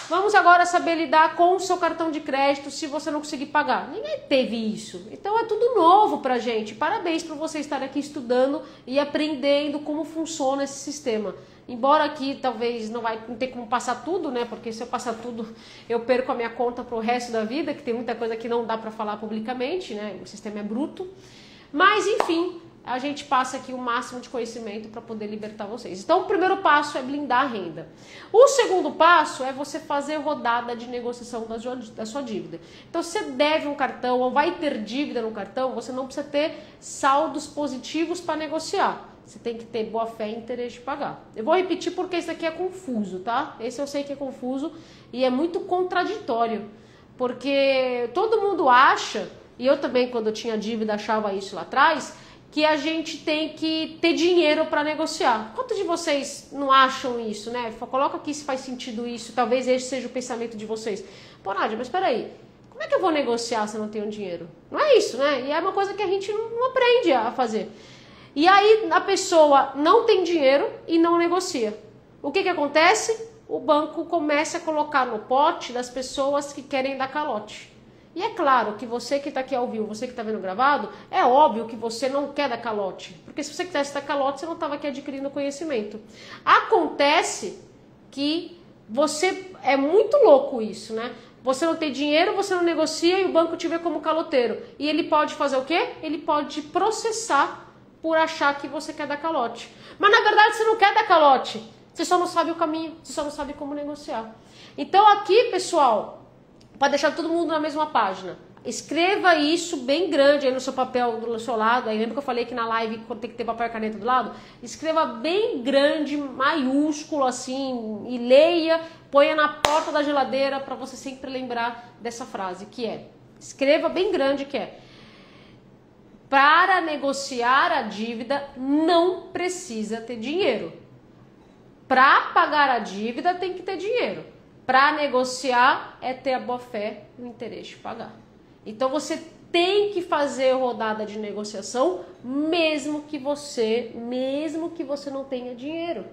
vamos agora saber lidar com o seu cartão de crédito se você não conseguir pagar. Ninguém teve isso. Então, é tudo novo pra gente. Parabéns por você estar aqui estudando e aprendendo como funciona esse sistema. Embora aqui talvez não ter como passar tudo, né? Porque se eu passar tudo, eu perco a minha conta pro resto da vida, que tem muita coisa que não dá para falar publicamente, né? O sistema é bruto. Mas, enfim, a gente passa aqui o máximo de conhecimento para poder libertar vocês. Então, o primeiro passo é blindar a renda. O segundo passo é você fazer rodada de negociação da sua dívida. Então, se você deve um cartão ou vai ter dívida no cartão, você não precisa ter saldos positivos para negociar. Você tem que ter boa fé e interesse de pagar. Eu vou repetir porque isso aqui é confuso, tá? Esse eu sei que é confuso e é muito contraditório. Porque todo mundo acha, e eu também quando eu tinha dívida achava isso lá atrás, que a gente tem que ter dinheiro para negociar. Quantos de vocês não acham isso, né? Coloca aqui se faz sentido isso, talvez esse seja o pensamento de vocês. Pô, Nádia, mas peraí, como é que eu vou negociar se eu não tenho dinheiro? Não é isso, né? E é uma coisa que a gente não aprende a fazer. E aí a pessoa não tem dinheiro e não negocia. O que acontece? O banco começa a colocar no pote das pessoas que querem dar calote. E é claro que você que está aqui ao vivo, você que está vendo gravado, é óbvio que você não quer dar calote. Porque se você quisesse dar calote, você não estava aqui adquirindo conhecimento. Acontece que você... É muito louco isso, né? Você não tem dinheiro, você não negocia e o banco te vê como caloteiro. E ele pode fazer o quê? Ele pode processar por achar que você quer dar calote. Mas na verdade você não quer dar calote. Você só não sabe o caminho, você só não sabe como negociar. Então aqui, pessoal, para deixar todo mundo na mesma página, escreva isso bem grande aí no seu papel do seu lado. Aí lembra que eu falei que na live tem que ter papel e caneta do lado? Escreva bem grande, maiúsculo assim, e leia, ponha na porta da geladeira para você sempre lembrar dessa frase, que é, escreva bem grande, que é: para negociar a dívida não precisa ter dinheiro. Para pagar a dívida tem que ter dinheiro. Para negociar é ter a boa fé e o interesse de pagar. Então você tem que fazer rodada de negociação, mesmo que você não tenha dinheiro.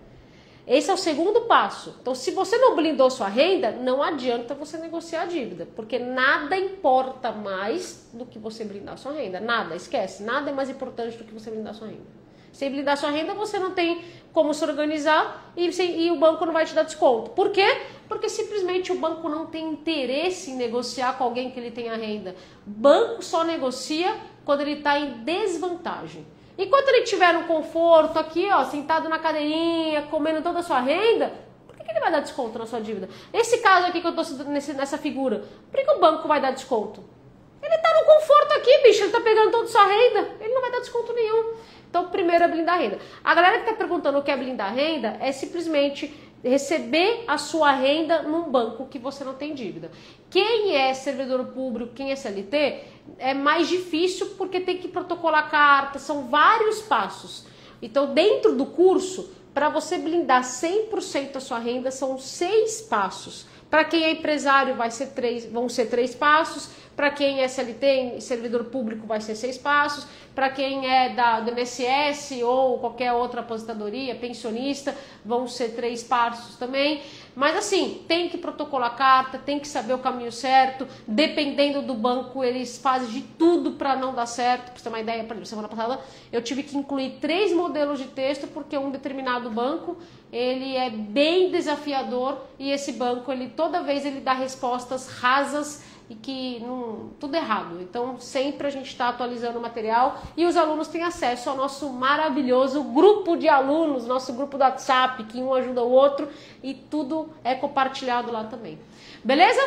Esse é o segundo passo. Então, se você não blindou sua renda, não adianta você negociar a dívida, porque nada importa mais do que você blindar sua renda. Nada, esquece. Nada é mais importante do que você blindar sua renda. Sem blindar sua renda, você não tem como se organizar e o banco não vai te dar desconto. Por quê? Porque simplesmente o banco não tem interesse em negociar com alguém que ele tenha renda. O banco só negocia quando ele está em desvantagem. Enquanto ele estiver no conforto aqui, ó, sentado na cadeirinha, comendo toda a sua renda, por que ele vai dar desconto na sua dívida? Esse caso aqui que eu tô nessa figura, por que o banco vai dar desconto? Ele tá no conforto aqui, bicho, ele tá pegando toda a sua renda, ele não vai dar desconto nenhum. Então, primeiro é blindar a renda. A galera que tá perguntando o que é blindar a renda é simplesmente receber a sua renda num banco que você não tem dívida. Quem é servidor público, quem é CLT, é mais difícil porque tem que protocolar carta, são vários passos. Então, dentro do curso, para você blindar 100% a sua renda, são 6 passos. Para quem é empresário, vão ser 3 passos. Para quem é CLT, servidor público, vai ser 6 passos. Para quem é do INSS ou qualquer outra aposentadoria, pensionista, vão ser 3 passos também. Mas assim, tem que protocolar carta, tem que saber o caminho certo. Dependendo do banco, eles fazem de tudo para não dar certo. Para você ter uma ideia, por exemplo, semana passada eu tive que incluir 3 modelos de texto porque um determinado banco, ele é bem desafiador e esse banco, toda vez ele dá respostas rasas e que tudo errado. Então sempre a gente está atualizando o material e os alunos têm acesso ao nosso maravilhoso grupo de alunos, nosso grupo do WhatsApp, que um ajuda o outro e tudo é compartilhado lá também. Beleza?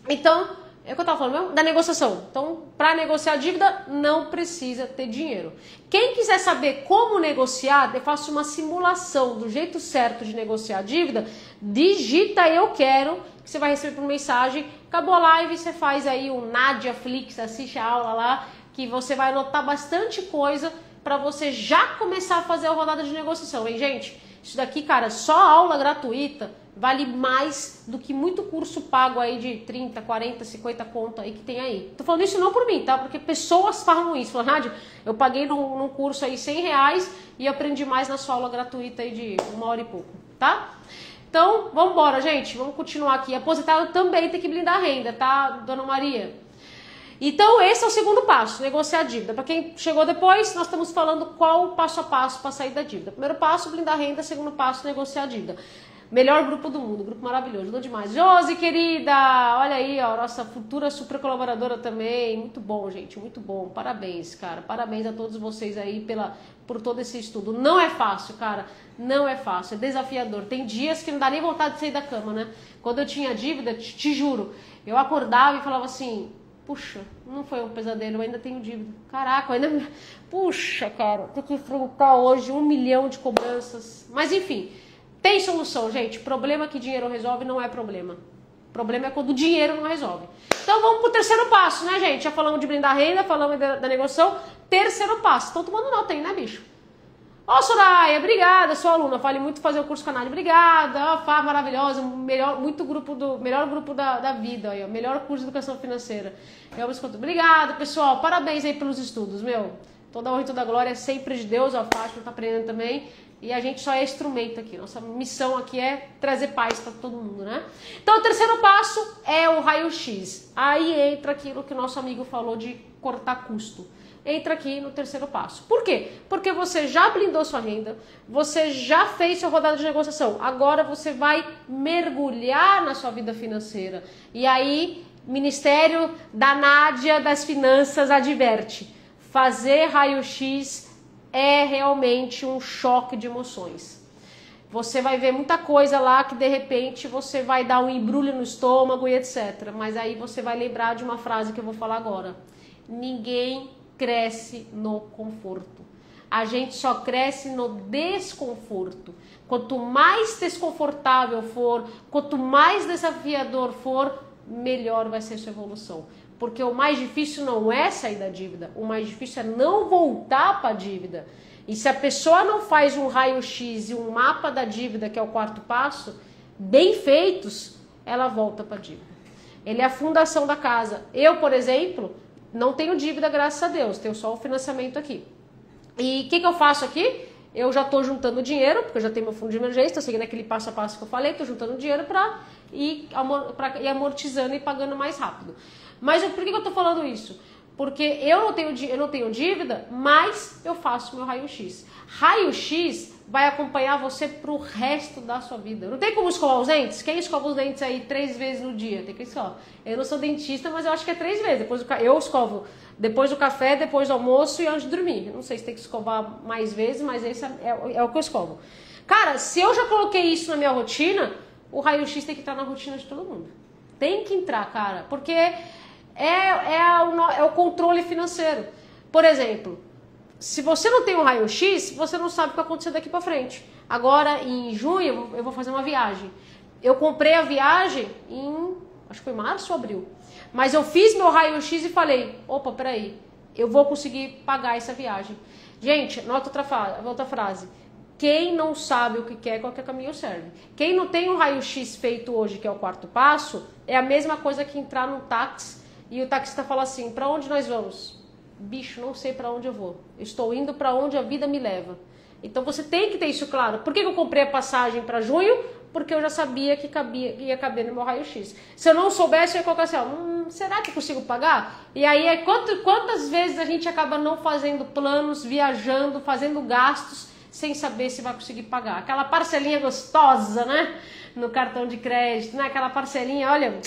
Então, é o que eu estava falando mesmo? Da negociação. Então, para negociar a dívida, não precisa ter dinheiro. Quem quiser saber como negociar, eu faço uma simulação do jeito certo de negociar a dívida, digita eu quero, que você vai receber por mensagem. Acabou a live, você faz aí o Nadia Flix, assiste a aula lá, que você vai anotar bastante coisa para você já começar a fazer a rodada de negociação, hein, gente? Isso daqui, cara, só aula gratuita vale mais do que muito curso pago aí de 30, 40, 50 conto aí que tem aí. Tô falando isso não por mim, tá? Porque pessoas falam isso. Falam, Nádia, eu paguei num curso aí R$100 e aprendi mais na sua aula gratuita aí de 1 hora e pouco, tá? Então, vamos embora, gente. Vamos continuar aqui. Aposentado também tem que blindar a renda, tá, dona Maria? Então, esse é o segundo passo, negociar a dívida. Para quem chegou depois, nós estamos falando qual o passo a passo para sair da dívida. Primeiro passo, blindar a renda. Segundo passo, negociar a dívida. Melhor grupo do mundo, grupo maravilhoso, ajudou demais. Josi, querida, olha aí, ó, nossa futura super colaboradora também. Muito bom, gente, muito bom. Parabéns, cara. Parabéns a todos vocês aí por todo esse estudo. Não é fácil, cara. Não é fácil, é desafiador. Tem dias que não dá nem vontade de sair da cama, né? Quando eu tinha dívida, te juro, eu acordava e falava assim, puxa, não foi um pesadelo, eu ainda tenho dívida. Caraca, eu ainda... Puxa, cara, tem que enfrentar hoje 1 milhão de cobranças. Mas enfim, tem solução, gente. Problema que dinheiro resolve não é problema. Problema é quando o dinheiro não resolve. Então vamos pro terceiro passo, né, gente? Já falamos de blindar a renda, falamos da negociação. Terceiro passo. Estão tomando nota aí, né, bicho? Ó, Soraya, obrigada, sua aluna. Fale muito fazer o curso com a Nádia. Obrigada. Ó, Fá, maravilhosa. Melhor grupo da vida. Aí, ó, melhor curso de educação financeira. Obrigada, pessoal. Parabéns aí pelos estudos, meu. Toda honra e toda glória é sempre de Deus. Ó, a Fátima tá aprendendo também. E a gente só é instrumento aqui. Nossa missão aqui é trazer paz para todo mundo, né? Então, o terceiro passo é o raio-x. Aí entra aquilo que o nosso amigo falou de cortar custo. Entra aqui no terceiro passo. Por quê? Porque você já blindou sua renda, você já fez sua rodada de negociação. Agora você vai mergulhar na sua vida financeira. E aí, Ministério da Nádia das Finanças adverte. Fazer raio-x é realmente um choque de emoções. Você vai ver muita coisa lá que de repente você vai dar um embrulho no estômago e etc. Mas aí você vai lembrar de uma frase que eu vou falar agora. Ninguém cresce no conforto. A gente só cresce no desconforto. Quanto mais desconfortável for, quanto mais desafiador for, melhor vai ser sua evolução. Porque o mais difícil não é sair da dívida, o mais difícil é não voltar para a dívida. E se a pessoa não faz um raio-x e um mapa da dívida, que é o quarto passo, bem feitos, ela volta para a dívida. Ele é a fundação da casa. Eu, por exemplo, Não tenho dívida, graças a Deus, tenho só o financiamento aqui. E o que eu faço aqui? Eu já estou juntando dinheiro, porque eu já tenho meu fundo de emergência, estou seguindo aquele passo a passo que eu falei, estou juntando dinheiro para ir amortizando e pagando mais rápido. Mas por que eu estou falando isso? Porque eu não tenho dívida, mas eu faço meu raio-x. Raio-x vai acompanhar você pro resto da sua vida. Não tem como escovar os dentes? Quem escova os dentes aí 3 vezes no dia? Tem que escovar. Eu não sou dentista, mas eu acho que é 3 vezes. Eu escovo depois do café, depois do almoço e antes de dormir. Eu não sei se tem que escovar mais vezes, mas esse é o que eu escovo. Cara, se eu já coloquei isso na minha rotina, o raio-x tem que entrar na rotina de todo mundo. Tem que entrar, cara, porque é o controle financeiro. Por exemplo, se você não tem um raio-x, você não sabe o que vai acontecer daqui pra frente. Agora, em junho, eu vou fazer uma viagem. Eu comprei a viagem acho que foi março ou abril. Mas eu fiz meu raio-x e falei, opa, peraí, eu vou conseguir pagar essa viagem. Gente, nota outra frase. Quem não sabe o que quer, qualquer caminho serve. Quem não tem um raio-x feito hoje, que é o 4º passo, é a mesma coisa que entrar num táxi e o taxista fala assim, pra onde nós vamos? Bicho, não sei pra onde eu vou. Eu estou indo pra onde a vida me leva. Então você tem que ter isso claro. Por que eu comprei a passagem pra junho? Porque eu já sabia que ia caber no meu raio-x. Se eu não soubesse, eu ia colocar assim, será que eu consigo pagar? E aí, quantas vezes a gente acaba não fazendo planos, viajando, fazendo gastos, sem saber se vai conseguir pagar? Aquela parcelinha gostosa, né? No cartão de crédito, né? Aquela parcelinha, olha,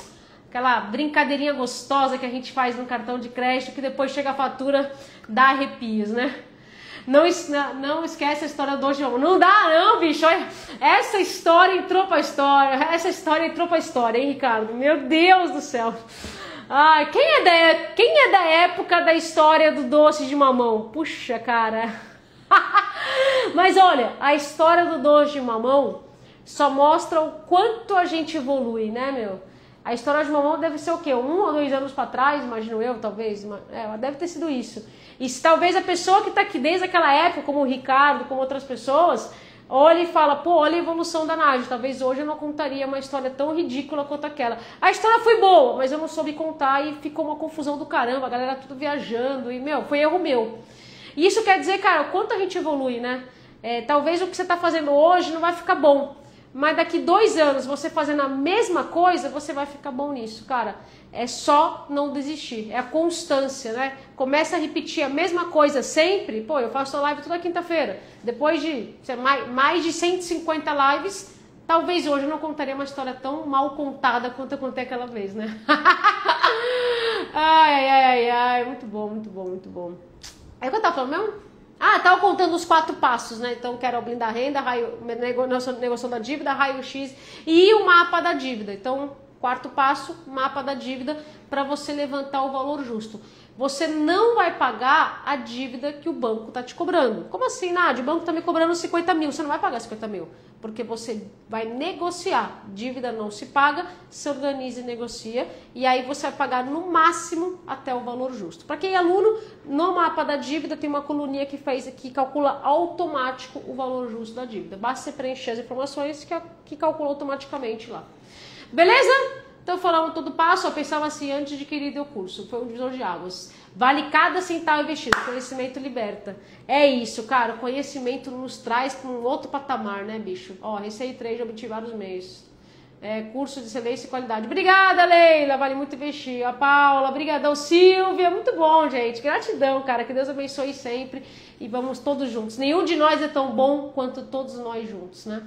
aquela brincadeirinha gostosa que a gente faz no cartão de crédito, que depois chega a fatura, dá arrepios, né? Não esquece a história do hoje. Não dá não, bicho. Olha, essa história entrou pra história, hein, Ricardo? Meu Deus do céu. Ai, quem é da época da história do doce de mamão? Puxa, cara. Mas olha, a história do doce de mamão só mostra o quanto a gente evolui, né, meu? A história de mamão deve ser o quê? 1 ou 2 anos para trás, imagino eu, talvez. Deve ter sido isso. E se talvez a pessoa que está aqui desde aquela época, como o Ricardo, como outras pessoas, olha e fala, pô, olha a evolução da Nádia. Talvez hoje eu não contaria uma história tão ridícula quanto aquela. A história foi boa, mas eu não soube contar e ficou uma confusão do caramba. A galera tudo viajando e, foi erro meu. E isso quer dizer, cara, o quanto a gente evolui, né? Talvez o que você está fazendo hoje não vai ficar bom. Mas daqui 2 anos, você fazendo a mesma coisa, você vai ficar bom nisso, cara. É só não desistir, é a constância, né? Começa a repetir a mesma coisa sempre. Pô, eu faço live toda quinta-feira. Depois de mais de 150 lives, talvez hoje eu não contaria uma história tão mal contada quanto eu contei aquela vez, né? Ai, muito bom, muito bom, muito bom. É o que eu tava falando mesmo? Tava contando os 4 passos, né? Então, quero blindar a renda, negociação da dívida, raio-x e o mapa da dívida. Então, 4º passo, mapa da dívida, para você levantar o valor justo. Você não vai pagar a dívida que o banco tá te cobrando. Como assim, Nádia? O banco tá me cobrando 50 mil, você não vai pagar 50 mil. Porque você vai negociar. Dívida não se paga, se organiza e negocia. E aí você vai pagar no máximo até o valor justo. Para quem é aluno, no mapa da dívida tem uma coluninha que calcula automático o valor justo da dívida. Basta você preencher as informações que calcula automaticamente lá. Beleza? Então falando todo passo, eu pensava assim antes de adquirir o curso. Foi um divisor de águas. Vale cada centavo investido, conhecimento liberta. É isso, cara, o conhecimento nos traz para um outro patamar, né, bicho? Ó, Receio 3, já obtive vários meios. Curso de excelência e qualidade. Obrigada, Leila, vale muito investir. A Paula, brigadão. Silvia, muito bom, gente. Gratidão, cara, que Deus abençoe sempre e vamos todos juntos. Nenhum de nós é tão bom quanto todos nós juntos, né?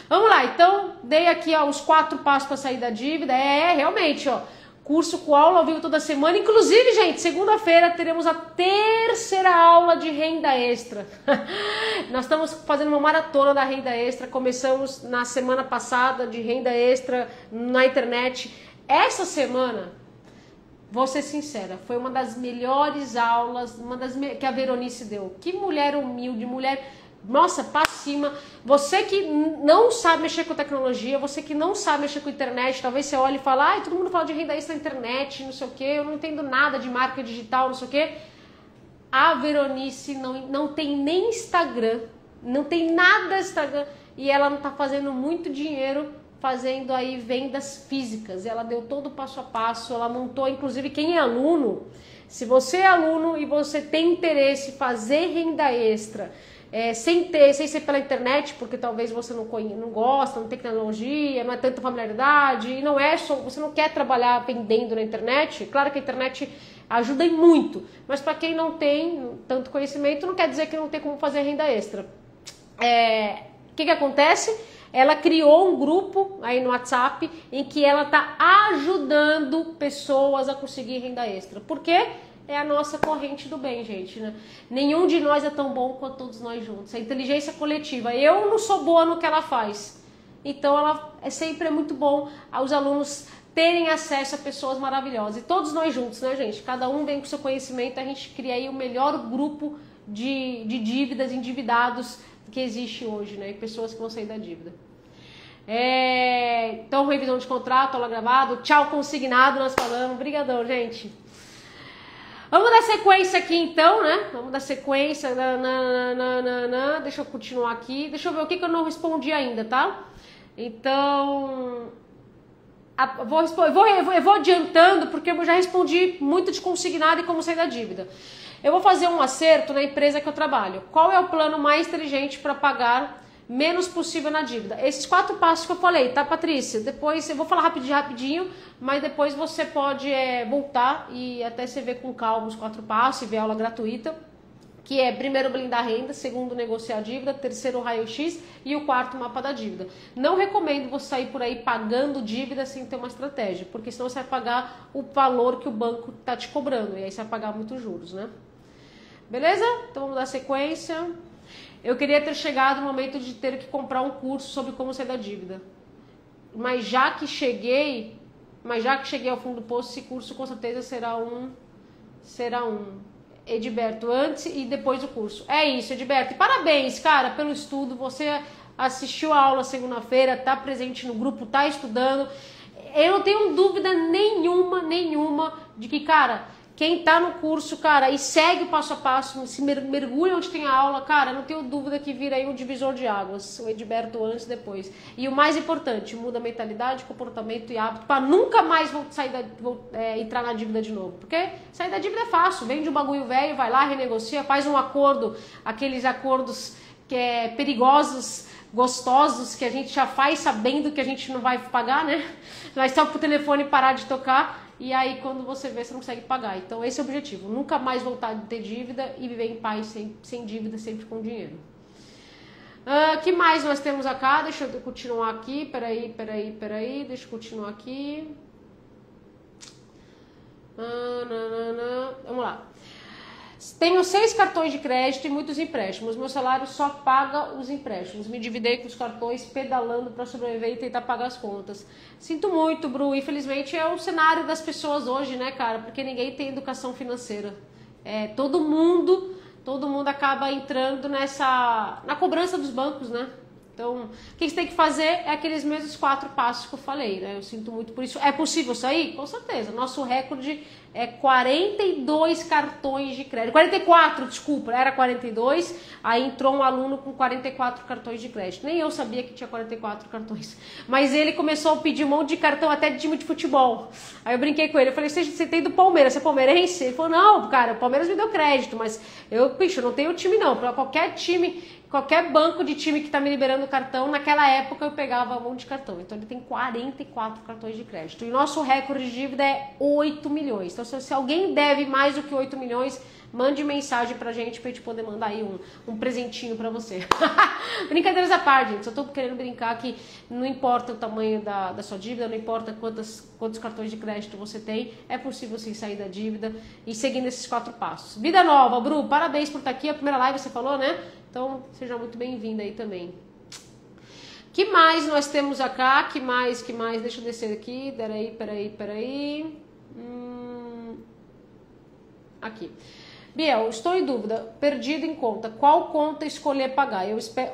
Vamos lá, então, dei aqui os 4 passos para sair da dívida. Realmente, ó. Curso com aula ao vivo toda semana. Inclusive, gente, segunda-feira teremos a 3ª aula de renda extra. Nós estamos fazendo uma maratona da renda extra. Começamos na semana passada de renda extra na internet. Essa semana, vou ser sincera, foi uma das melhores aulas que a Veronice deu. Que mulher humilde, mulher... Nossa, pra cima. Você que não sabe mexer com tecnologia, você que não sabe mexer com internet, talvez você olhe e fale, todo mundo fala de renda extra na internet, não sei o que, eu não entendo nada de marca digital, não sei o que. A Veronice não tem nem Instagram, não tem nada Instagram, e ela não tá fazendo muito dinheiro fazendo aí vendas físicas. Ela deu todo o passo a passo, ela montou, inclusive quem é aluno, Se você é aluno e você tem interesse em fazer renda extra, sem ser pela internet, porque talvez você não gosta, não tem tecnologia, não é tanta familiaridade, e você não quer trabalhar vendendo na internet, claro que a internet ajuda em muito, mas para quem não tem tanto conhecimento, não quer dizer que não tem como fazer renda extra. O que acontece? Ela criou um grupo aí no WhatsApp em que ela está ajudando pessoas a conseguir renda extra. Por quê? É a nossa corrente do bem, gente, né? Nenhum de nós é tão bom quanto todos nós juntos. A inteligência coletiva. Eu não sou boa no que ela faz. Então, sempre é muito bom os alunos terem acesso a pessoas maravilhosas. E todos nós juntos, né, gente? Cada um vem com seu conhecimento, a gente cria aí o melhor grupo de dívidas, endividados que existe hoje, né? E pessoas que vão sair da dívida. Então, revisão de contrato, aula gravado, tchau consignado, nós falamos. Obrigadão, gente. Vamos dar sequência aqui então, né? Vamos dar sequência. Deixa eu continuar aqui. Deixa eu ver o que eu não respondi ainda, tá? Então, eu vou adiantando porque eu já respondi muito de consignado e como sair da dívida. Eu vou fazer um acerto na empresa que eu trabalho. Qual é o plano mais inteligente para pagar menos possível na dívida? Esses 4 passos que eu falei, tá, Patrícia? Depois eu vou falar rapidinho, mas depois você pode voltar e até você ver com calma os 4 passos e ver a aula gratuita, que é primeiro blindar a renda, segundo negociar a dívida, terceiro raio-x e o quarto mapa da dívida. Não recomendo você sair por aí pagando dívida sem ter uma estratégia, porque senão você vai pagar o valor que o banco tá te cobrando e aí você vai pagar muitos juros, né? Beleza? Então vamos dar sequência. Eu queria ter chegado no momento de ter que comprar um curso sobre como sair da dívida. Mas já que cheguei ao fundo do poço, esse curso com certeza será um. Edberto, antes e depois do curso. É isso, Edberto. E parabéns, cara, pelo estudo. Você assistiu a aula segunda-feira, tá presente no grupo, tá estudando. Eu não tenho dúvida nenhuma de que, cara, quem tá no curso, cara, e segue o passo a passo, se mergulha onde tem a aula, cara, não tenho dúvida que vira aí um divisor de águas, o Edberto antes e depois. E o mais importante, muda a mentalidade, comportamento e hábito para nunca mais entrar na dívida de novo. Porque sair da dívida é fácil, vende um bagulho velho, vai lá, renegocia, faz um acordo, aqueles acordos que perigosos, gostosos, que a gente já faz sabendo que a gente não vai pagar, né? Vai só pro telefone parar de tocar. E aí, quando você vê, você não consegue pagar. Então, esse é o objetivo. Nunca mais voltar a ter dívida e viver em paz, sem dívida, sempre com dinheiro. Que mais nós temos acá? Deixa eu continuar aqui. Peraí. Deixa eu continuar aqui. Vamos lá. Tenho 6 cartões de crédito e muitos empréstimos. Meu salário só paga os empréstimos. Me dividei com os cartões, pedalando para sobreviver e tentar pagar as contas. Sinto muito, Bru. Infelizmente é o cenário das pessoas hoje, né, cara? Porque ninguém tem educação financeira. Todo mundo acaba entrando na cobrança dos bancos, né? Então, o que você tem que fazer é aqueles mesmos 4 passos que eu falei, né? Eu sinto muito por isso. É possível sair? Com certeza. Nosso recorde é 42 cartões de crédito. 44, desculpa, era 42. Aí entrou um aluno com 44 cartões de crédito. Nem eu sabia que tinha 44 cartões. Mas ele começou a pedir um monte de cartão até de time de futebol. Aí eu brinquei com ele. Eu falei, você tem do Palmeiras, você é palmeirense? Ele falou, não, cara, o Palmeiras me deu crédito. Mas eu não tenho time não. Para qualquer time... Qualquer banco de time que está me liberando cartão, naquela época eu pegava um monte de cartão. Então ele tem 44 cartões de crédito. E o nosso recorde de dívida é 8 milhões. Então se alguém deve mais do que 8 milhões, mande mensagem pra gente poder mandar aí um presentinho pra você. Brincadeiras à parte, gente. Só tô querendo brincar que não importa o tamanho da sua dívida, não importa quantos cartões de crédito você tem, é possível sim sair da dívida e seguindo esses 4 passos. Vida nova, Bru, parabéns por estar aqui. A primeira live você falou, né? Então, seja muito bem-vinda aí também. Que mais nós temos acá? Que mais? Deixa eu descer aqui. Peraí. Aqui. Biel, estou em dúvida. Perdido em conta. Qual conta escolher pagar?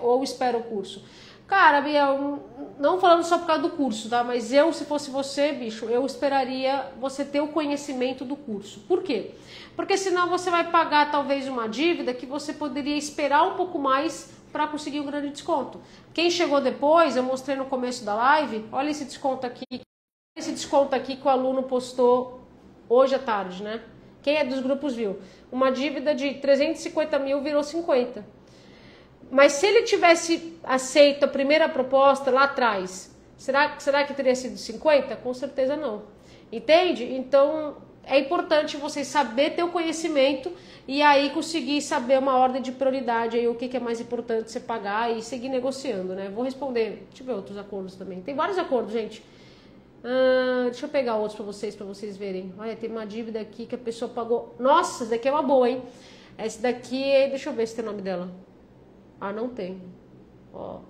Ou espero o curso? Cara, Biel, não falando só por causa do curso, tá? Mas se fosse você, bicho, eu esperaria você ter o conhecimento do curso. Por quê? Porque senão você vai pagar talvez uma dívida que você poderia esperar um pouco mais para conseguir um grande desconto. Quem chegou depois, eu mostrei no começo da live, olha esse desconto aqui. Esse desconto aqui que o aluno postou hoje à tarde, né? Quem é dos grupos viu. Uma dívida de 350 mil virou 50. Mas se ele tivesse aceito a primeira proposta lá atrás, será que teria sido 50? Com certeza não. Entende? Então é importante você saber ter o conhecimento e aí conseguir saber uma ordem de prioridade, aí o que é mais importante você pagar e seguir negociando, né? Vou responder, deixa eu ver outros acordos também. Tem vários acordos, gente. Deixa eu pegar outros pra vocês verem. Olha, tem uma dívida aqui que a pessoa pagou. Nossa, essa daqui é uma boa, hein? Essa daqui, deixa eu ver se tem o nome dela. Ah, não tem. Ó.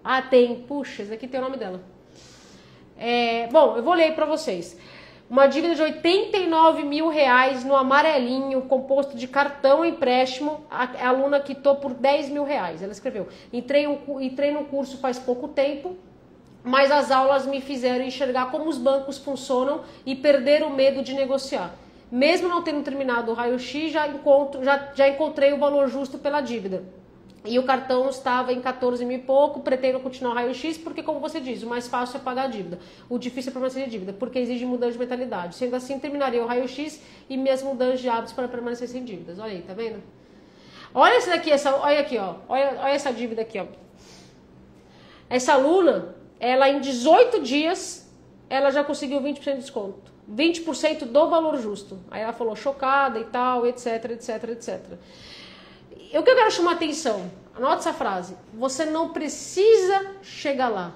Ah, tem. Puxa, essa aqui tem o nome dela. Bom, eu vou ler pra vocês. Uma dívida de 89 mil reais no amarelinho, composto de cartão e empréstimo. A aluna quitou por 10 mil reais. Ela escreveu: entrei no curso faz pouco tempo, mas as aulas me fizeram enxergar como os bancos funcionam e perder o medo de negociar. Mesmo não tendo terminado o raio-x, já encontrei o valor justo pela dívida. E o cartão estava em 14 mil e pouco, pretendo continuar o raio-x, porque, como você diz, o mais fácil é pagar a dívida. O difícil é permanecer de dívida, porque exige mudança de mentalidade. Sendo assim, terminaria o raio-x e minhas mudanças de hábitos para permanecer sem dívidas. Olha aí, tá vendo? Olha essa daqui, olha aqui, ó. Olha essa dívida aqui, ó. Essa aluna, ela em 18 dias, ela já conseguiu 20% de desconto. 20% do valor justo. Aí ela falou chocada e tal, etc, etc, etc. O que eu quero chamar a atenção? Anota essa frase. Você não precisa chegar lá.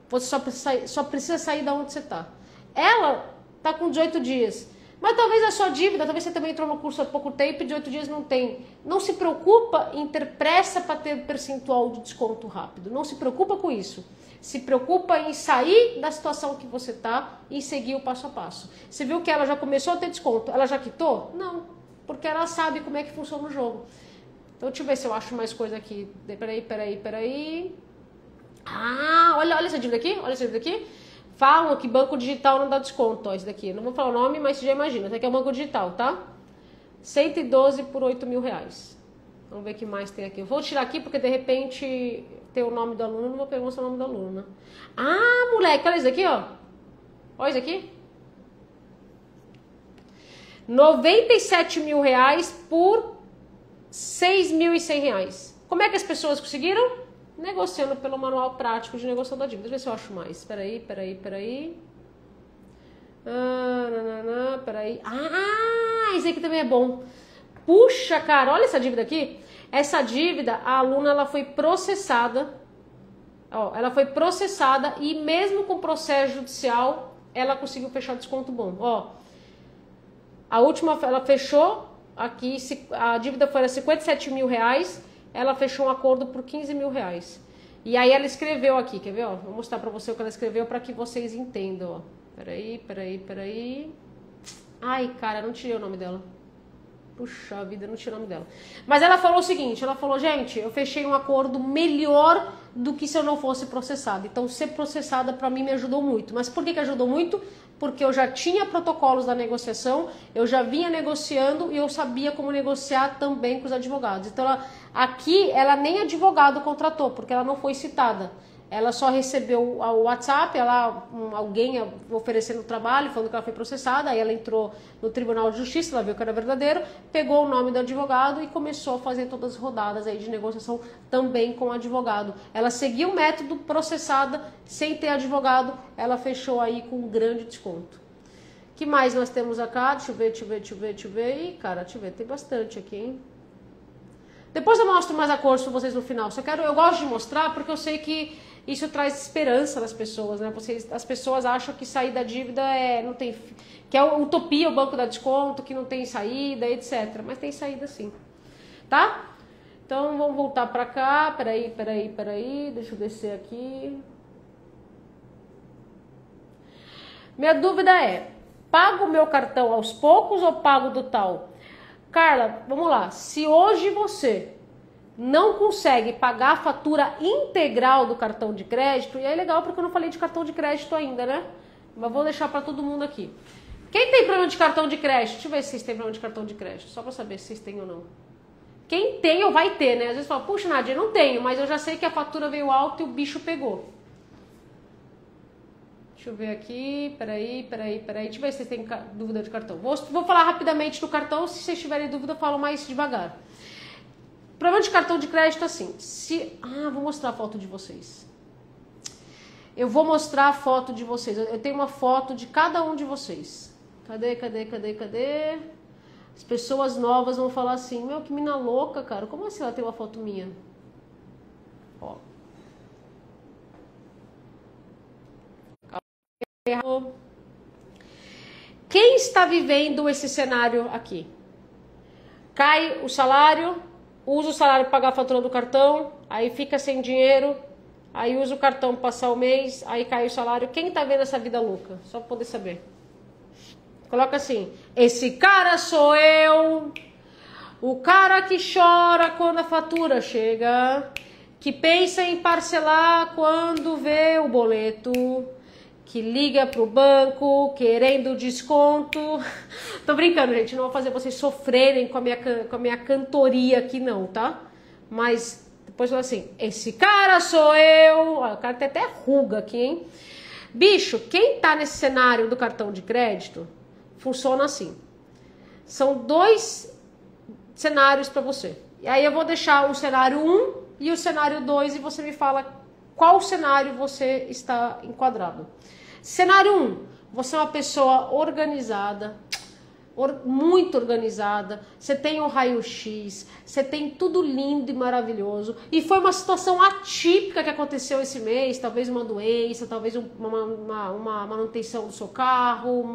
Você só precisa sair da onde você está. Ela está com 18 dias. Mas talvez a sua dívida, talvez você também entrou no curso há pouco tempo e 18 dias não tem. Não se preocupa em ter pressa para ter percentual de desconto rápido. Não se preocupa com isso. Se preocupa em sair da situação que você está e seguir o passo a passo. Você viu que ela já começou a ter desconto? Ela já quitou? Não. Porque ela sabe como é que funciona o jogo. Então, deixa eu ver se eu acho mais coisa aqui. Peraí. Ah, olha essa dívida aqui. Olha essa dívida aqui. Falam que banco digital não dá desconto. Ó, esse daqui. Não vou falar o nome, mas você já imagina. Esse aqui é o banco digital, tá? 112 por 8 mil reais. Vamos ver o que mais tem aqui. Eu vou tirar aqui porque, de repente, tem o nome do aluno. Não vou pegar o nome do aluno, né? Ah, moleque. Olha isso aqui, ó. Olha isso aqui. 97 mil reais por 6.100 reais. Como é que as pessoas conseguiram? Negociando pelo manual prático de negociação da dívida. Deixa eu ver se eu acho mais. Peraí. Peraí. Ah, esse aqui também é bom. Puxa, cara, olha essa dívida aqui. Essa dívida, a aluna, ela foi processada. Ó, ela foi processada e mesmo com processo judicial, ela conseguiu fechar desconto bom. Ó, a última, ela fechou aqui, a dívida foi 57 mil reais, ela fechou um acordo por 15 mil reais. E aí ela escreveu aqui, quer ver? Ó, vou mostrar pra você o que ela escreveu para que vocês entendam. Ó. Peraí. Ai, cara, não tirei o nome dela. Puxa vida, não tirei o nome dela. Mas ela falou o seguinte, ela falou, gente, eu fechei um acordo melhor do que se eu não fosse processada. Então, ser processada pra mim me ajudou muito. Mas por que ajudou muito? Porque eu já tinha protocolos da negociação, eu já vinha negociando e eu sabia como negociar também com os advogados. Então, aqui, ela nem advogado contratou, porque ela não foi citada. Ela só recebeu o WhatsApp, alguém oferecendo trabalho, falando que ela foi processada, aí ela entrou no Tribunal de Justiça, ela viu que era verdadeiro, pegou o nome do advogado e começou a fazer todas as rodadas aí de negociação também com o advogado. Ela seguiu o método, processada, sem ter advogado, ela fechou aí com um grande desconto. O que mais nós temos acá? Deixa eu ver. Ih, cara, deixa eu ver, tem bastante aqui, hein? Depois eu mostro mais acordos para vocês no final. Eu gosto de mostrar porque eu sei que isso traz esperança nas pessoas, né? As pessoas acham que sair da dívida que é utopia, o banco dá desconto, que não tem saída, etc. Mas tem saída sim, tá? Então vamos voltar para cá. Peraí. Deixa eu descer aqui. Minha dúvida é: pago o meu cartão aos poucos ou pago do tal? Carla, vamos lá. Se hoje você não consegue pagar a fatura integral do cartão de crédito, e é legal porque eu não falei de cartão de crédito ainda, né? Mas vou deixar para todo mundo aqui. Quem tem problema de cartão de crédito? Deixa eu ver se vocês têm problema de cartão de crédito, só para saber se vocês têm ou não. Quem tem ou vai ter, né? Às vezes fala, puxa, Nadia, eu não tenho, mas eu já sei que a fatura veio alta e o bicho pegou. Deixa Deixa eu ver aqui, peraí. Deixa eu ver se vocês têm dúvida de cartão. Vou falar rapidamente do cartão, se vocês tiverem dúvida eu falo mais devagar. Problema de cartão de crédito assim, vou mostrar a foto de vocês. Eu vou mostrar a foto de vocês. Eu tenho uma foto de cada um de vocês. Cadê? As pessoas novas vão falar assim, meu, que mina louca, cara. Como assim ela tem uma foto minha? Ó. Quem está vivendo esse cenário aqui? Cai o salário, usa o salário para pagar a fatura do cartão, aí fica sem dinheiro, aí usa o cartão para passar o mês, aí cai o salário. Quem tá vendo essa vida louca? Só para poder saber. Coloca assim, esse cara sou eu, o cara que chora quando a fatura chega, que pensa em parcelar quando vê o boleto, que liga pro banco querendo desconto. Tô brincando, gente, não vou fazer vocês sofrerem com a minha cantoria aqui não, tá? Mas depois fala assim, esse cara sou eu. Ó, o cara tem até ruga aqui, hein? Bicho, quem tá nesse cenário do cartão de crédito, funciona assim. São 2 cenários para você. E aí eu vou deixar o cenário 1 e o cenário 2 e você me fala qual cenário você está enquadrado. Cenário 1, você é uma pessoa organizada, muito organizada, você tem um raio-x, você tem tudo lindo e maravilhoso, e foi uma situação atípica que aconteceu esse mês, talvez uma doença, talvez uma manutenção do seu carro,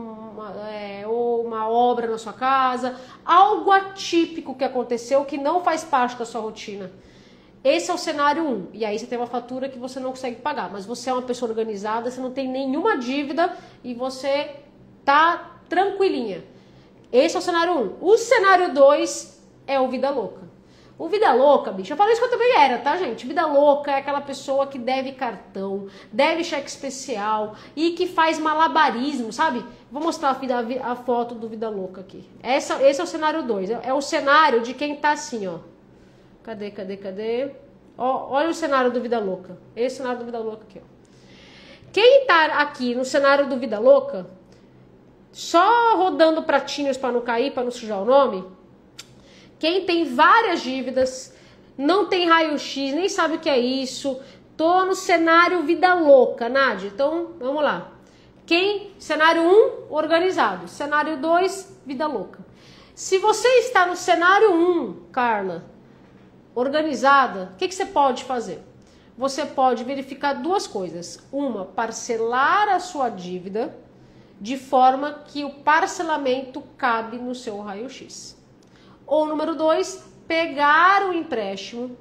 ou uma obra na sua casa, algo atípico que aconteceu que não faz parte da sua rotina. Esse é o cenário 1, e aí você tem uma fatura que você não consegue pagar, mas você é uma pessoa organizada, você não tem nenhuma dívida e você tá tranquilinha. Esse é o cenário 1. O cenário 2 é o vida louca. O vida louca, bicho, eu falei isso que eu também era, tá, gente? Vida louca é aquela pessoa que deve cartão, deve cheque especial e que faz malabarismo, sabe? Vou mostrar a foto do vida louca aqui. Esse é o cenário 2, é o cenário de quem tá assim, ó. Cadê? Ó, olha o cenário do vida louca. Esse cenário do vida louca aqui, ó. Quem tá aqui no cenário do vida louca, só rodando pratinhos para não cair, para não sujar o nome, quem tem várias dívidas, não tem raio-x, nem sabe o que é isso, tô no cenário vida louca, Nádia. Então, vamos lá. Cenário 1, organizado. Cenário 2, vida louca. Se você está no cenário 1, Carla, organizada, o que você pode fazer? Você pode verificar 2 coisas. Uma, parcelar a sua dívida de forma que o parcelamento cabe no seu raio-x. Ou número 2, pegar o empréstimo,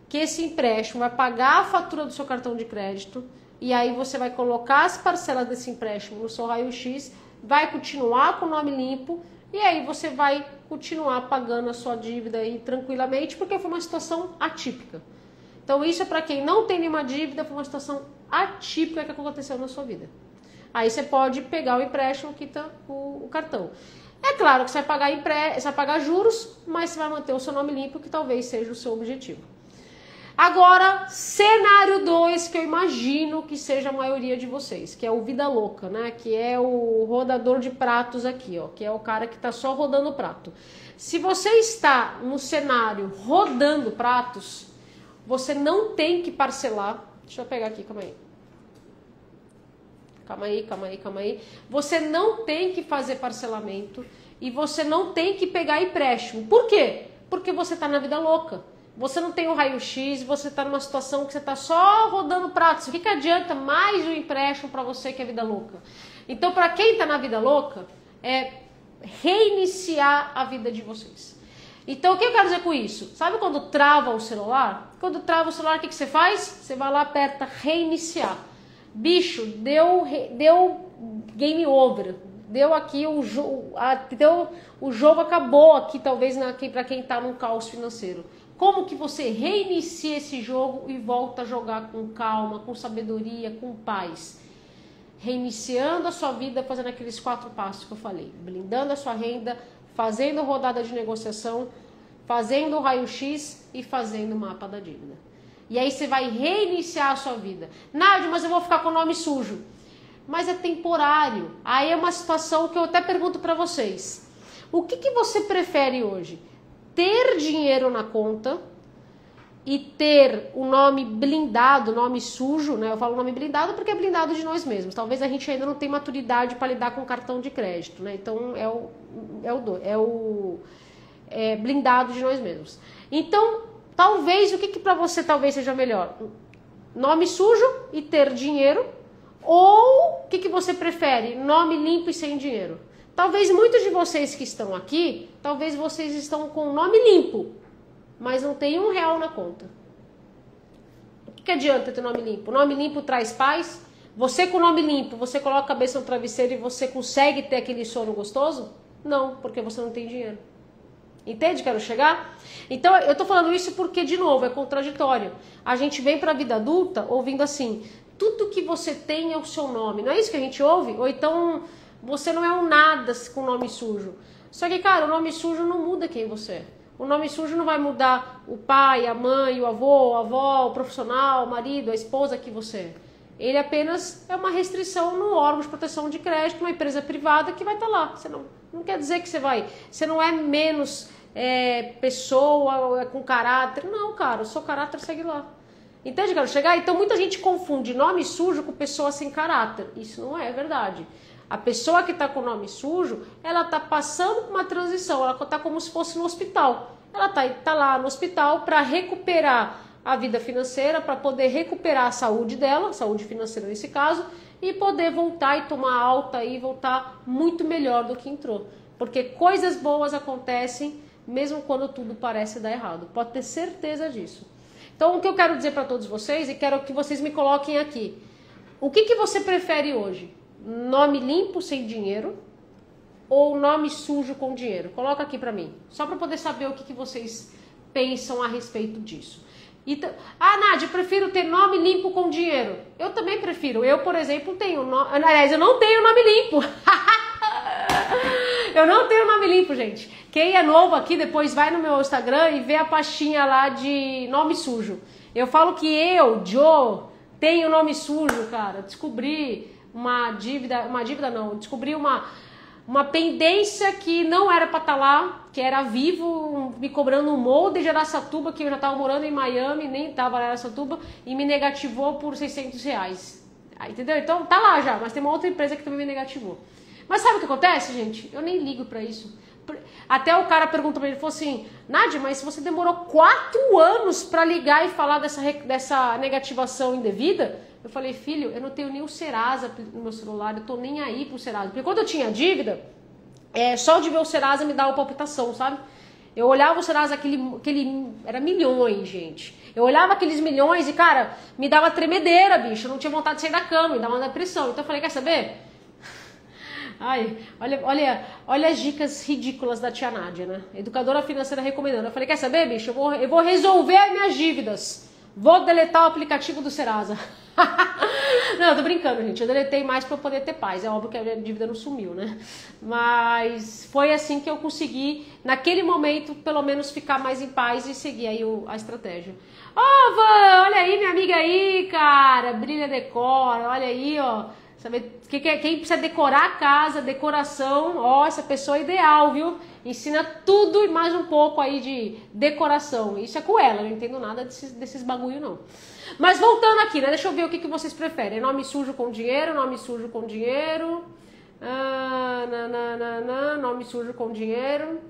que esse empréstimo vai pagar a fatura do seu cartão de crédito, e aí você vai colocar as parcelas desse empréstimo no seu raio-x, vai continuar com o nome limpo, e aí você vai continuar pagando a sua dívida aí tranquilamente, porque foi uma situação atípica. Então isso é para quem não tem nenhuma dívida, foi uma situação atípica que aconteceu na sua vida. Aí você pode pegar o empréstimo, quita o cartão. É claro que você vai pagar juros, mas você vai manter o seu nome limpo, que talvez seja o seu objetivo. Agora, cenário 2, que eu imagino que seja a maioria de vocês, que é o vida louca, né? Que é o rodador de pratos aqui, ó, que é o cara que tá só rodando prato. Se você está no cenário rodando pratos, você não tem que parcelar. Deixa eu pegar aqui, calma aí. Você não tem que fazer parcelamento e você não tem que pegar empréstimo. Por quê? Porque você tá na vida louca. Você não tem o raio-x, você está numa situação que você está só rodando pratos. O que adianta mais um empréstimo para você que é vida louca? Então, para quem está na vida louca, é reiniciar a vida de vocês. Então, o que eu quero dizer com isso? Sabe quando trava o celular? Quando trava o celular, o que você faz? Você vai lá, aperta reiniciar. Bicho, deu game over. Deu aqui o jogo acabou aqui, talvez para quem está num caos financeiro. Como que você reinicia esse jogo e volta a jogar com calma, com sabedoria, com paz? Reiniciando a sua vida, fazendo aqueles 4 passos que eu falei. Blindando a sua renda, fazendo rodada de negociação, fazendo o raio-x e fazendo o mapa da dívida. E aí você vai reiniciar a sua vida. Nádia, mas eu vou ficar com o nome sujo. mas é temporário. Aí é uma situação que eu até pergunto para vocês. O que você prefere hoje? Ter dinheiro na conta e ter o nome blindado, nome sujo, né? Eu falo nome blindado porque é blindado de nós mesmos. Talvez a gente ainda não tenha maturidade para lidar com cartão de crédito, né? Então é blindado de nós mesmos. Então, talvez, o que para você talvez seja melhor? Nome sujo e ter dinheiro, ou o que você prefere? Nome limpo e sem dinheiro. Talvez muitos de vocês que estão aqui, talvez vocês estão com nome limpo, mas não tem R$1 na conta. O que adianta ter nome limpo? Nome limpo traz paz? Você com nome limpo, você coloca a cabeça no travesseiro e você consegue ter aquele sono gostoso? Não, porque você não tem dinheiro. Entende? Quero chegar? Então, eu tô falando isso porque, de novo, é contraditório. A gente vem pra vida adulta ouvindo assim, tudo que você tem é o seu nome. Não é isso que a gente ouve? Ou então, você não é um nada com nome sujo. Só que, cara, o nome sujo não muda quem você é. O nome sujo não vai mudar o pai, a mãe, o avô, a avó, o profissional, o marido, a esposa que você é. Ele apenas é uma restrição no órgão de proteção de crédito, uma empresa privada que vai estar lá. Você não quer dizer que você não é menos pessoa com caráter. Não, cara, o seu caráter segue lá. Entende, quero chegar? Então muita gente confunde nome sujo com pessoa sem caráter. Isso não é verdade. A pessoa que está com nome sujo, ela está passando por uma transição, ela está como se fosse no hospital. Ela tá lá no hospital para recuperar a vida financeira, para poder recuperar a saúde dela, saúde financeira nesse caso, e poder voltar e tomar alta e voltar muito melhor do que entrou. Porque coisas boas acontecem mesmo quando tudo parece dar errado. Pode ter certeza disso. Então, o que eu quero dizer para todos vocês, e quero que vocês me coloquem aqui. O que você prefere hoje? Nome limpo sem dinheiro ou nome sujo com dinheiro? Coloca aqui para mim, só para poder saber o que vocês pensam a respeito disso. Então, Nádia, eu prefiro ter nome limpo com dinheiro. Eu também prefiro. Eu, por exemplo, aliás, eu não tenho nome limpo. Eu não tenho nome limpo, gente. Quem é novo aqui, depois vai no meu Instagram e vê a pastinha lá de nome sujo. Eu falo que eu, Joe, tenho nome sujo, cara. Descobri descobri uma pendência que não era pra estar lá, que era Vivo me cobrando um molde de Araçatuba, que eu já tava morando em Miami, nem tava em Araçatuba, e me negativou por R$600. Entendeu? Então tá lá já, mas tem uma outra empresa que também me negativou. Mas sabe o que acontece, gente? Eu nem ligo pra isso. Até o cara perguntou pra ele, falou assim, Nádia, mas se você demorou 4 anos pra ligar e falar dessa negativação indevida, eu falei, filho, eu não tenho nem o Serasa no meu celular, eu tô nem aí pro Serasa. Porque quando eu tinha dívida, só de ver o Serasa me dava palpitação, sabe? Eu olhava o Serasa, era milhões, gente. Eu olhava aqueles milhões e, cara, me dava tremedeira, bicho. Eu não tinha vontade de sair da cama, me dava uma depressão. Então eu falei, quer saber? Ai, olha as dicas ridículas da tia Nádia, né? Educadora financeira recomendando. Eu falei, quer saber, bicho? Eu vou resolver as minhas dívidas. Vou deletar o aplicativo do Serasa. Não, eu tô brincando, gente. Eu deletei mais pra eu poder ter paz. É óbvio que a dívida não sumiu, né? Mas foi assim que eu consegui, naquele momento, pelo menos ficar mais em paz e seguir aí a estratégia. Van, olha aí minha amiga aí, cara. Brilha Decora, olha aí, ó. Sabe, quem precisa decorar a casa, decoração, ó, essa pessoa é ideal, viu? Ensina tudo e mais um pouco aí de decoração. Isso é com ela, eu não entendo nada desses bagulho, não. Mas voltando aqui, né? Deixa eu ver o que vocês preferem. Nome sujo com dinheiro, nome sujo com dinheiro. Nome sujo com dinheiro.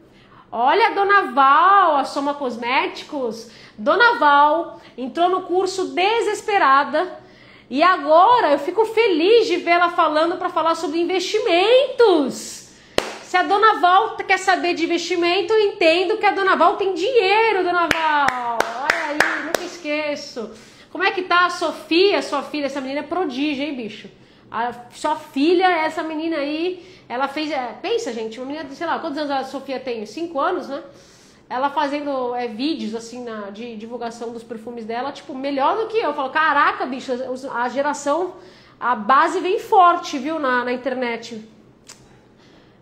Olha a Dona Val, a Soma Cosméticos. Dona Val entrou no curso desesperada. E agora eu fico feliz de vê-la falando para falar sobre investimentos. Se a Dona Val quer saber de investimento, eu entendo que a Dona Val tem dinheiro, Dona Val. Olha aí, nunca esqueço. Como é que tá a Sofia? Sua filha, essa menina é prodígio, hein, bicho? A sua filha, essa menina aí, ela fez... pensa, gente, uma menina, sei lá, quantos anos a Sofia tem? 5 anos, né? Ela fazendo vídeos, assim, de divulgação dos perfumes dela, tipo, melhor do que eu. Eu falo, caraca, bicho, a geração, a base vem forte, viu, na internet.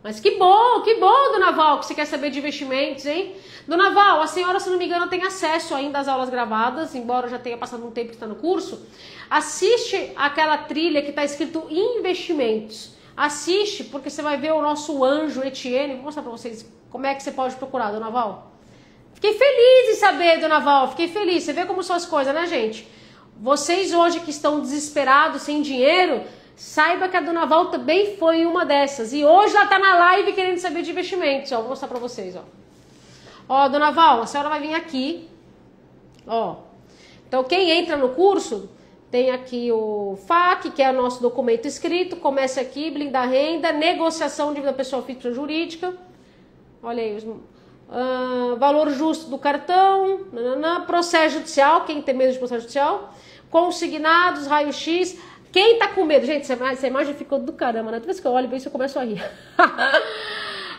Mas que bom, Dona Val, que você quer saber de investimentos, hein? Dona Val, a senhora, se não me engano, tem acesso ainda às aulas gravadas, embora já tenha passado um tempo que está no curso. Assiste aquela trilha que está escrito investimentos. Assiste, porque você vai ver o nosso anjo Etienne. Vou mostrar para vocês como é que você pode procurar, Dona Val. Fiquei feliz em saber, Dona Val, fiquei feliz. Você vê como são as coisas, né, gente? Vocês hoje que estão desesperados, sem dinheiro, saiba que a Dona Val também foi uma dessas. E hoje ela tá na live querendo saber de investimentos. Ó, vou mostrar pra vocês, ó. Ó, Dona Val, a senhora vai vir aqui. Ó. Então, quem entra no curso, tem aqui o FAQ, que é o nosso documento escrito. Começa aqui, blindar renda, negociação de dívida pessoal física ou jurídica. Olha aí, valor justo do cartão, processo judicial, quem tem medo de processo judicial, consignados, raio-x. Quem tá com medo? Gente, essa imagem ficou do caramba, né? Toda vez que eu olho, bem, eu começo a rir.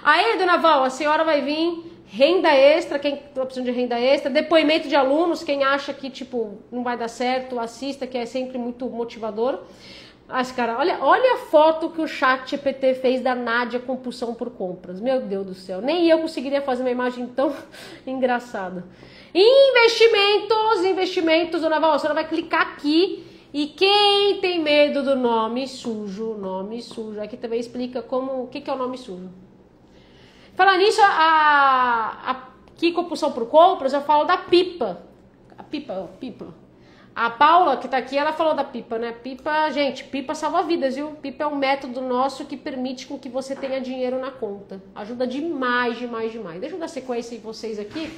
Aí, Dona Val, a senhora vai vir, renda extra, quem tá precisando de renda extra, depoimento de alunos, quem acha que, tipo, não vai dar certo, assista, que é sempre muito motivador. Mas, cara, olha a foto que o ChatGPT fez da Nádia compulsão por compras. Meu Deus do céu, nem eu conseguiria fazer uma imagem tão engraçada. Investimentos, Dona Val, a senhora vai clicar aqui. E quem tem medo do nome sujo, aqui também explica o que é o nome sujo. Falando nisso, aqui compulsão por compras, eu falo da pipa. A pipa. A Paula, que tá aqui, ela falou da pipa, né? Pipa, gente, pipa salva vidas, viu? Pipa é um método nosso que permite com que você tenha dinheiro na conta. Ajuda demais. Deixa eu dar sequência em vocês aqui,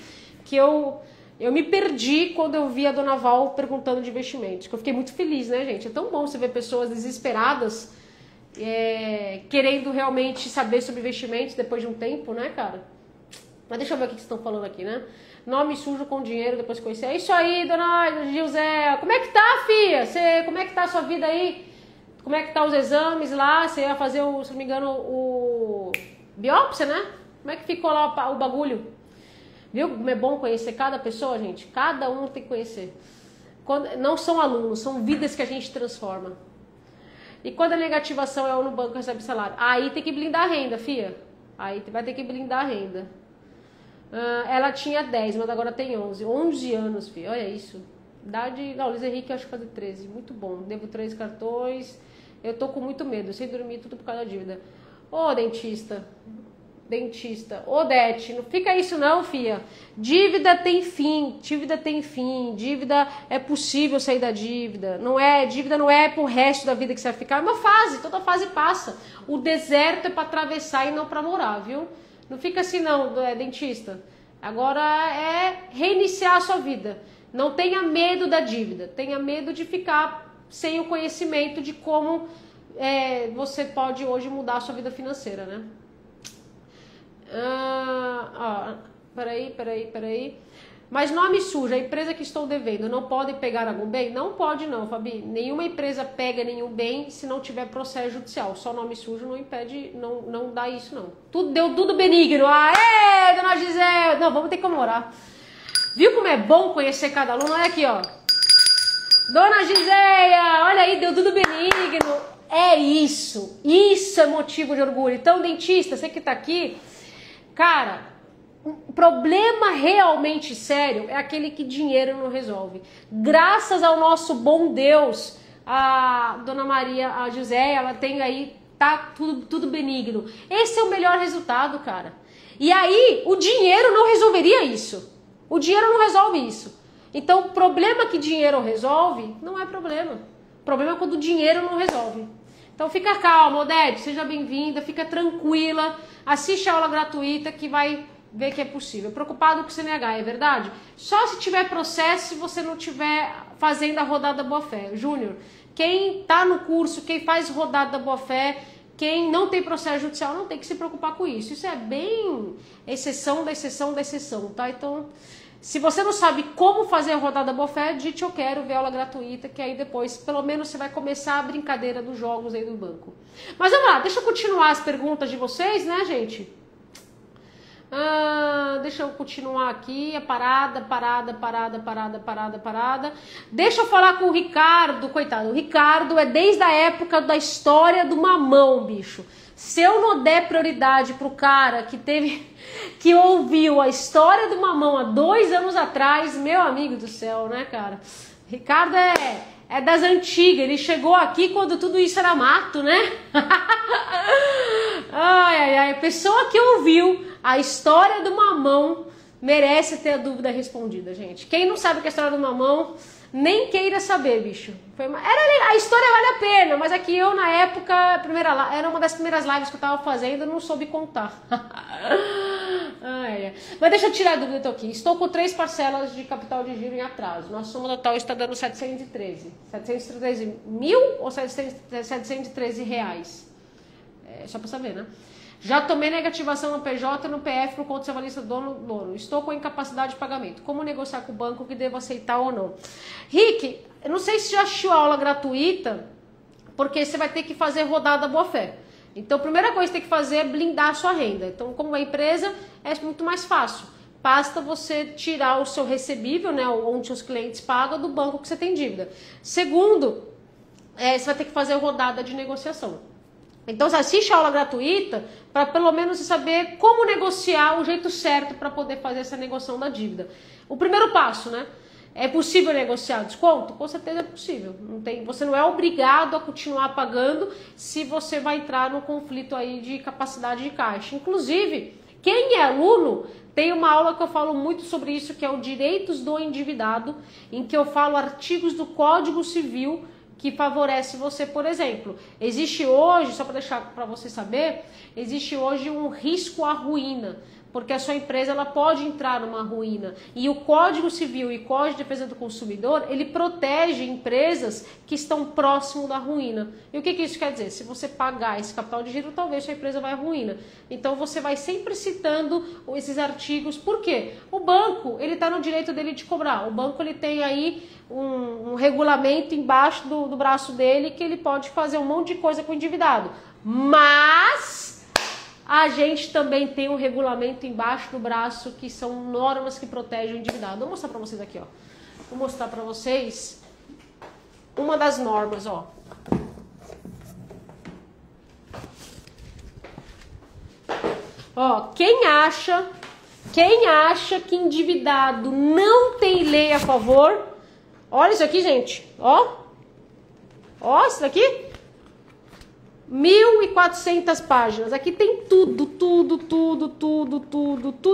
que eu me perdi quando eu vi a Dona Val perguntando de investimentos, que eu fiquei muito feliz, né, gente? É tão bom você ver pessoas desesperadas, querendo realmente saber sobre investimentos depois de um tempo, né, cara? Mas deixa eu ver o que vocês estão falando aqui, né? Nome sujo com dinheiro, depois conhecer. É isso aí, Dona Gilzé. Como é que tá, filha? Como é que tá a sua vida aí? Como é que tá os exames lá? Você ia fazer, se não me engano, o biópsia, né? Como é que ficou lá o bagulho? Viu? Como é bom conhecer cada pessoa, gente? Cada um tem que conhecer. Não são alunos, são vidas que a gente transforma. E quando a negativação é no banco recebe salário, aí tem que blindar a renda, filha. Aí vai ter que blindar a renda. Ela tinha 10, mas agora tem 11. 11 anos, filha. Olha isso. Idade... Não, Luiz Henrique eu acho que fazer 13. Muito bom. Devo 3 cartões. Eu tô com muito medo. Sem dormir, tudo por causa da dívida. Ô, dentista. Odete, não fica isso não, filha. Dívida tem fim. Dívida é possível sair da dívida. Dívida não é pro resto da vida que você vai ficar. É uma fase, toda fase passa. O deserto é para atravessar e não para morar, viu? Não fica assim não, dentista. Agora é reiniciar a sua vida. Não tenha medo da dívida. Tenha medo de ficar sem o conhecimento de como você pode hoje mudar a sua vida financeira, né? Peraí. Mas nome sujo, a empresa que estou devendo, não pode pegar algum bem? Não pode não, Fabi. Nenhuma empresa pega nenhum bem se não tiver processo judicial. Só nome sujo não impede, não dá isso não. Deu tudo benigno. Aê, Dona Gisele! Não, vamos ter que comemorar. Viu como é bom conhecer cada aluno? Olha aqui, ó. Dona Giseia, olha aí, deu tudo benigno. É isso. Isso é motivo de orgulho. Então, dentista, você que tá aqui, cara, o problema realmente sério é aquele que dinheiro não resolve. Graças ao nosso bom Deus, a Dona Maria, a José, ela tem aí, tá tudo benigno. Esse é o melhor resultado, cara. E aí, o dinheiro não resolveria isso. O dinheiro não resolve isso. Então, o problema que dinheiro resolve não é problema. O problema é quando o dinheiro não resolve. Então, fica calma, Odete, seja bem-vinda, fica tranquila, assiste a aula gratuita que vai ver que é possível. Preocupado com o CNH, é verdade? Só se tiver processo, se você não estiver fazendo a rodada da boa-fé. Júnior, quem tá no curso, quem faz rodada da boa-fé, quem não tem processo judicial, não tem que se preocupar com isso. Isso é bem exceção da exceção, tá? Então, se você não sabe como fazer a rodada da boa-fé, digite eu quero ver aula gratuita, que aí depois, pelo menos, você vai começar a brincadeira dos jogos aí do banco. Mas vamos lá, deixa eu continuar as perguntas de vocês, né, gente? Deixa eu continuar aqui, a parada. Deixa eu falar com o Ricardo, coitado. O Ricardo é desde a época da história do mamão, bicho. Se eu não der prioridade pro cara que ouviu a história do mamão há 2 anos atrás, meu amigo do céu, né, cara? Ricardo é das antigas, ele chegou aqui quando tudo isso era mato, né? A pessoa que ouviu a história do mamão merece ter a dúvida respondida, gente. Quem não sabe que a história do mamão, nem queira saber, bicho. A história vale a pena, mas aqui eu, na época, era uma das primeiras lives que eu tava fazendo, eu não soube contar. Mas deixa eu tirar a dúvida, eu tô aqui. Estou com 3 parcelas de capital de giro em atraso. Nossa soma total está dando 713. 713 mil ou 713 reais? Só pra saber, né? Já tomei negativação no PJ e no PF por conta do avalista do dono. Estou com incapacidade de pagamento. Como negociar com o banco que devo aceitar ou não? Rick, eu não sei se já assistiu a aula gratuita, porque você vai ter que fazer rodada boa-fé. Então, a primeira coisa que você tem que fazer é blindar a sua renda. Então, como é empresa, é muito mais fácil. Basta você tirar o seu recebível, né, onde seus clientes pagam, do banco que você tem dívida. Segundo, você vai ter que fazer rodada de negociação. Então, você assiste a aula gratuita para pelo menos saber como negociar o jeito certo para poder fazer essa negociação da dívida. O primeiro passo, né? É possível negociar desconto? Com certeza é possível. Você não é obrigado a continuar pagando se você vai entrar no conflito aí de capacidade de caixa. Inclusive, quem é aluno, tem uma aula que eu falo muito sobre isso, que é o Direitos do Endividado, em que eu falo artigos do Código Civil que favorece você. Por exemplo, existe hoje, só para deixar para você saber, existe hoje um risco à ruína, porque a sua empresa ela pode entrar numa ruína. E o Código Civil e Código de Defesa do Consumidor, ele protege empresas que estão próximo da ruína. E o que isso quer dizer? Se você pagar esse capital de giro, talvez sua empresa vai à ruína. Então você vai sempre citando esses artigos. Por quê? O banco, ele está no direito dele de cobrar. O banco, ele tem aí um regulamento embaixo do braço dele que ele pode fazer um monte de coisa com o endividado. Mas a gente também tem um regulamento embaixo do braço que são normas que protegem o endividado. Vou mostrar para vocês aqui, ó. Vou mostrar para vocês uma das normas, ó. Ó, quem acha que endividado não tem lei a favor, olha isso aqui, gente, ó. Ó, isso daqui. 1.400 páginas. Aqui tem tudo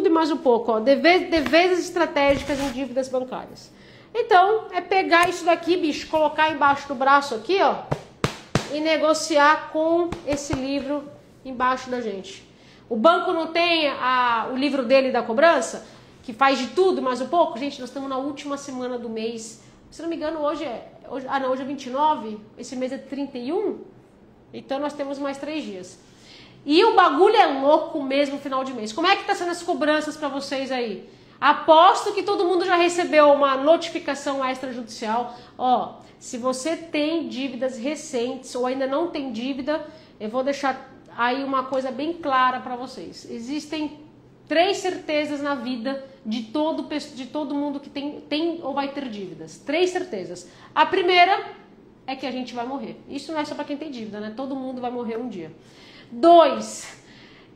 e mais um pouco, ó. Defesas estratégicas em dívidas bancárias. Então, é pegar isso daqui, bicho, colocar embaixo do braço aqui, ó, e negociar com esse livro embaixo da gente. O banco não tem o livro dele da cobrança, que faz de tudo e mais um pouco? Gente, nós estamos na última semana do mês. Se não me engano, hoje é 29, esse mês é 31. Então, nós temos mais 3 dias. E o bagulho é louco mesmo no final de mês. Como é que tá sendo as cobranças para vocês aí? Aposto que todo mundo já recebeu uma notificação extrajudicial. Ó, se você tem dívidas recentes ou ainda não tem dívida, eu vou deixar aí uma coisa bem clara para vocês. Existem 3 certezas na vida de todo mundo que tem ou vai ter dívidas. 3 certezas. A primeira é que a gente vai morrer. Isso não é só para quem tem dívida, né? Todo mundo vai morrer um dia. 2,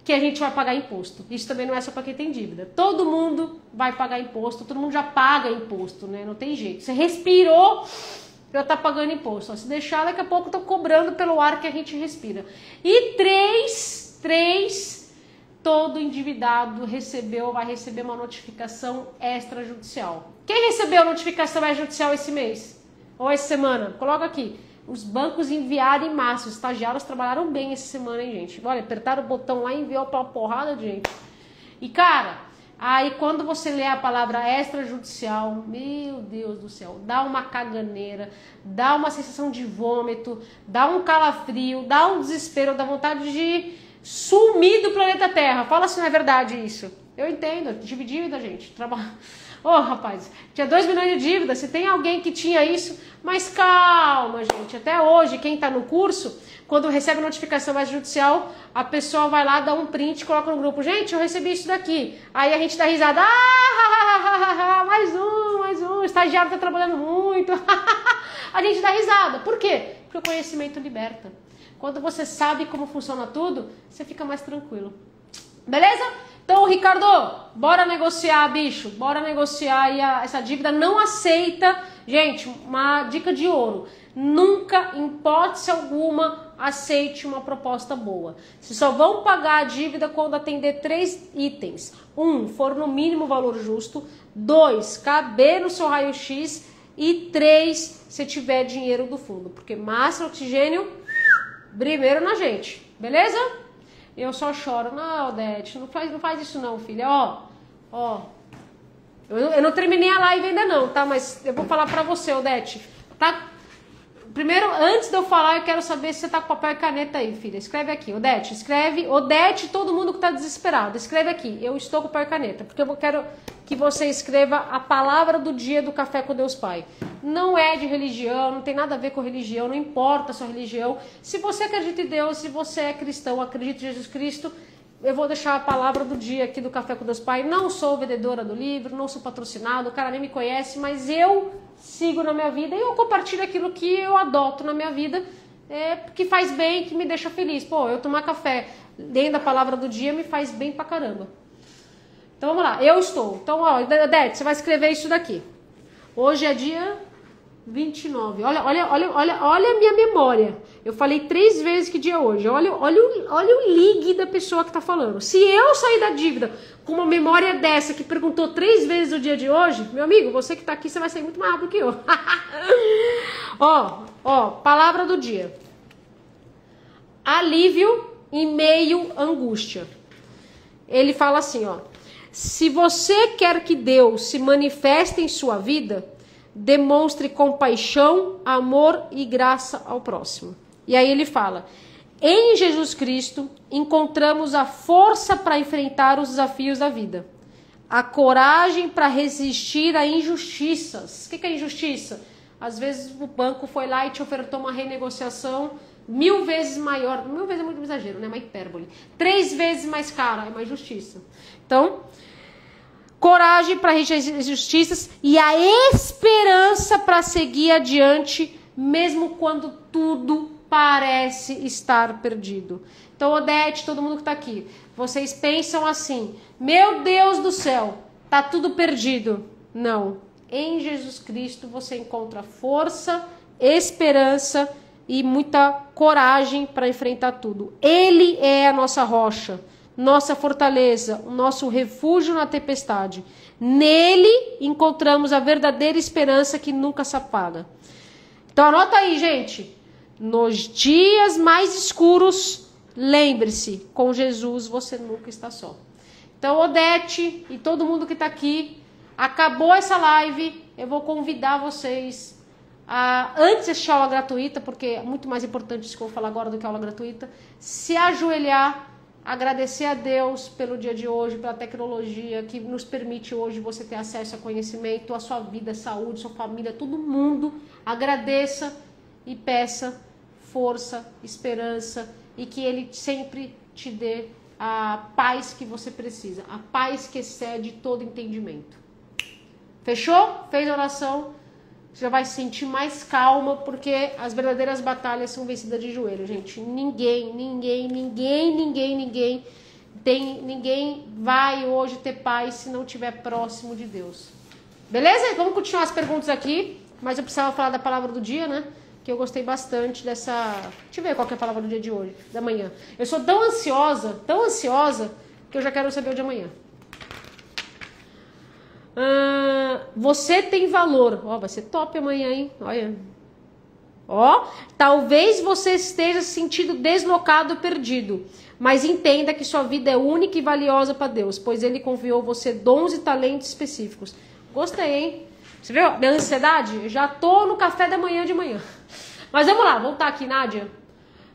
que a gente vai pagar imposto. Isso também não é só para quem tem dívida. Todo mundo vai pagar imposto, todo mundo já paga imposto, né? Não tem jeito. Você respirou, já tá pagando imposto. Se deixar, daqui a pouco estão cobrando pelo ar que a gente respira. E 3, todo endividado vai receber uma notificação extrajudicial. Quem recebeu a notificação extrajudicial esse mês? Ou essa semana? Coloca aqui. Os bancos enviaram em massa. Os estagiários trabalharam bem essa semana, hein, gente? Olha, apertaram o botão lá e enviou pra uma porrada de gente. E, cara, aí quando você lê a palavra extrajudicial, meu Deus do céu, dá uma caganeira, dá uma sensação de vômito, dá um calafrio, dá um desespero, dá vontade de sumir do planeta Terra. Fala se não é verdade isso. Eu entendo, tive dívida, gente. Rapaz, tinha 2 milhões de dívida, se tem alguém que tinha isso, mas calma, gente, até hoje, quem tá no curso, quando recebe notificação extrajudicial, a pessoa vai lá, dá um print, coloca no grupo, gente, eu recebi isso daqui, aí a gente dá risada, mais um, o estagiário tá trabalhando muito, a gente dá risada, por quê? Porque o conhecimento liberta. Quando você sabe como funciona tudo, você fica mais tranquilo. Beleza? Então, Ricardo, bora negociar, bicho. Bora negociar aí essa dívida. Não aceita. Gente, uma dica de ouro. Nunca, em hipótese alguma, aceite uma proposta boa. Vocês só vão pagar a dívida quando atender 3 itens. 1, for no mínimo valor justo. 2, caber no seu raio-x. E 3, se tiver dinheiro do fundo. Porque máscara, oxigênio, primeiro na gente. Beleza? Eu só choro. Não, Odete, não faz isso não, filha. Ó. Eu não terminei a live ainda não, tá? Mas eu vou falar pra você, Odete. Tá? Primeiro, antes de eu falar, eu quero saber se você tá com papel e caneta aí, filha. Escreve aqui, Odete. Escreve, Odete, todo mundo que tá desesperado. Escreve aqui, eu estou com papel e caneta. Porque eu quero que você escreva a palavra do dia do Café com Deus Pai. Não é de religião, não tem nada a ver com religião, não importa a sua religião. Se você acredita em Deus, se você é cristão, acredita em Jesus Cristo, eu vou deixar a palavra do dia aqui do Café com Deus Pai. Não sou vendedora do livro, não sou patrocinado, o cara nem me conhece, mas eu sigo na minha vida e eu compartilho aquilo que eu adoto na minha vida, que faz bem, que me deixa feliz. Pô, eu tomar café dentro da palavra do dia me faz bem pra caramba. Então vamos lá, eu estou. Então, ó, Odete, você vai escrever isso daqui. Hoje é dia 29. Olha a minha memória. Eu falei 3 vezes que dia é hoje. Olha o ligue da pessoa que tá falando. Se eu sair da dívida com uma memória dessa que perguntou 3 vezes o dia de hoje, meu amigo, você que tá aqui, você vai sair muito mais rápido que eu. Ó, palavra do dia. Alívio em meio à angústia. Ele fala assim, ó. Se você quer que Deus se manifeste em sua vida, demonstre compaixão, amor e graça ao próximo. E aí ele fala, em Jesus Cristo encontramos a força para enfrentar os desafios da vida, a coragem para resistir a injustiças. O que é injustiça? Às vezes o banco foi lá e te ofertou uma renegociação 1000 vezes maior, 1000 vezes é muito exagero, né? Uma hipérbole. 3 vezes mais cara, é uma injustiça. Então, coragem para resistir às injustiças e a esperança para seguir adiante, mesmo quando tudo parece estar perdido. Então, Odete, todo mundo que está aqui, vocês pensam assim, meu Deus do céu, tá tudo perdido. Não. Em Jesus Cristo você encontra força, esperança e muita coragem para enfrentar tudo. Ele é a nossa rocha, nossa fortaleza, o nosso refúgio na tempestade. Nele encontramos a verdadeira esperança que nunca se apaga. Então anota aí, gente. Nos dias mais escuros, lembre-se, com Jesus você nunca está só. Então, Odete e todo mundo que está aqui, acabou essa live, eu vou convidar vocês a, antes de assistir a aula gratuita, porque é muito mais importante isso que eu vou falar agora do que a aula gratuita, se ajoelhar, agradecer a Deus pelo dia de hoje, pela tecnologia que nos permite hoje você ter acesso a conhecimento, a sua vida, saúde, sua família, todo mundo. Agradeça e peça força, esperança e que Ele sempre te dê a paz que você precisa, a paz que excede todo entendimento. Fechou? Fez a oração? Você já vai se sentir mais calma, porque as verdadeiras batalhas são vencidas de joelho, gente. Ninguém vai hoje ter paz se não estiver próximo de Deus. Beleza? Vamos continuar as perguntas aqui, mas eu precisava falar da palavra do dia, né? Que eu gostei bastante dessa... Deixa eu ver qual que é a palavra do dia de hoje, da manhã. Eu sou tão ansiosa, que eu já quero saber o de amanhã. Você tem valor. Ó, vai ser top amanhã, hein? Olha. Ó, talvez você esteja se sentindo deslocado, perdido, mas entenda que sua vida é única e valiosa para Deus, pois Ele confiou você dons e talentos específicos. Gostei, hein? Você viu? Minha ansiedade? Eu já tô no café da manhã de manhã. Mas vamos lá, voltar aqui, Nádia.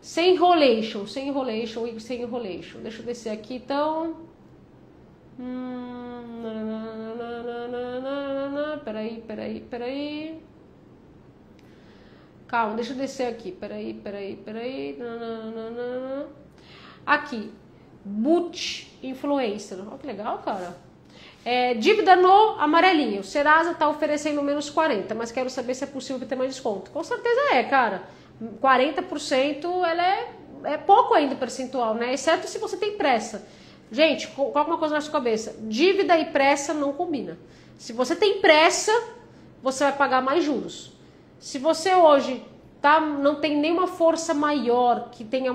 Sem enrolation. Deixa eu descer aqui, então. Peraí. Calma, deixa eu descer aqui. Peraí. Aqui. Boot Influencer. Olha que legal, cara. Dívida no amarelinho. Serasa está oferecendo menos 40, mas quero saber se é possível ter mais desconto. Com certeza é, cara. 40% ela é pouco ainda percentual, né? Exceto se você tem pressa. Gente, coloca uma coisa na sua cabeça. Dívida e pressa não combina. Se você tem pressa, você vai pagar mais juros. Se você hoje não tem nenhuma força maior que tenha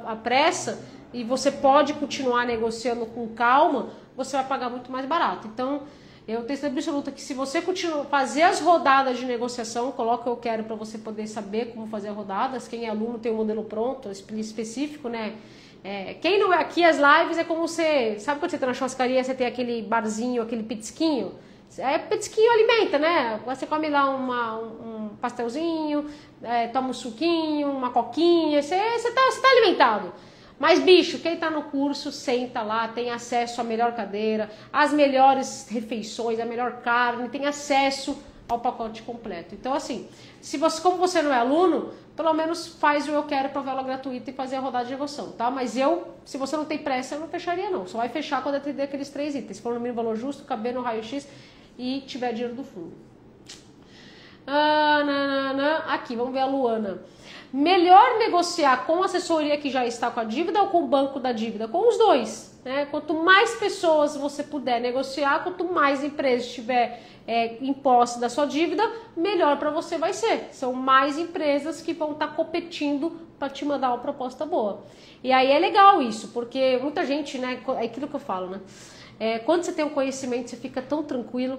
a pressa e você pode continuar negociando com calma, você vai pagar muito mais barato. Então, eu tenho certeza absoluta que se você continuar fazer as rodadas de negociação, coloca eu quero para você poder saber como fazer as rodadas. Quem é aluno tem um modelo pronto, específico, né? Quem não é aqui, as lives é como você... Sabe quando você tá na churrascaria, você tem aquele barzinho, aquele petisquinho? Petisquinho alimenta, né? Você come lá um pastelzinho, toma um suquinho, uma coquinha, você tá alimentado. Mas, bicho, quem tá no curso, senta lá, tem acesso à melhor cadeira, às melhores refeições, à melhor carne, tem acesso ao pacote completo. Então, assim, como você não é aluno, pelo menos faz o eu quero para aula gratuita e fazer a rodada de negociação, tá? Mas se você não tem pressa, eu não fecharia não. Só vai fechar quando atender aqueles 3 itens. Se for no mínimo valor justo, caber no raio-x e tiver dinheiro do fundo. Aqui, vamos ver a Luana. Melhor negociar com a assessoria que já está com a dívida ou com o banco da dívida? Com os dois, né? Quanto mais pessoas você puder negociar, quanto mais empresas tiver em posse da sua dívida, melhor para você vai ser. São mais empresas que vão estar competindo para te mandar uma proposta boa. E aí é legal isso, porque muita gente, né? É aquilo que eu falo, né? Quando você tem um conhecimento, você fica tão tranquilo.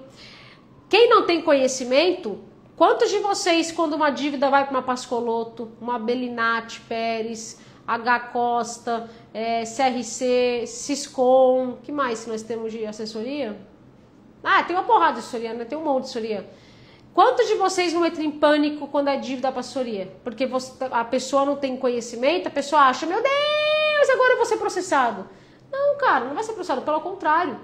Quem não tem conhecimento... Quantos de vocês, quando uma dívida vai para uma Pascoloto, uma Belinati Pérez, H Costa, CRC, Siscom, que mais que nós temos de assessoria? Tem uma porrada de assessoria, né? Tem um monte de assessoria. Quantos de vocês não entram em pânico quando é dívida para assessoria? Porque a pessoa não tem conhecimento, a pessoa acha, meu Deus, agora eu vou ser processado. Não, cara, não vai ser processado, pelo contrário.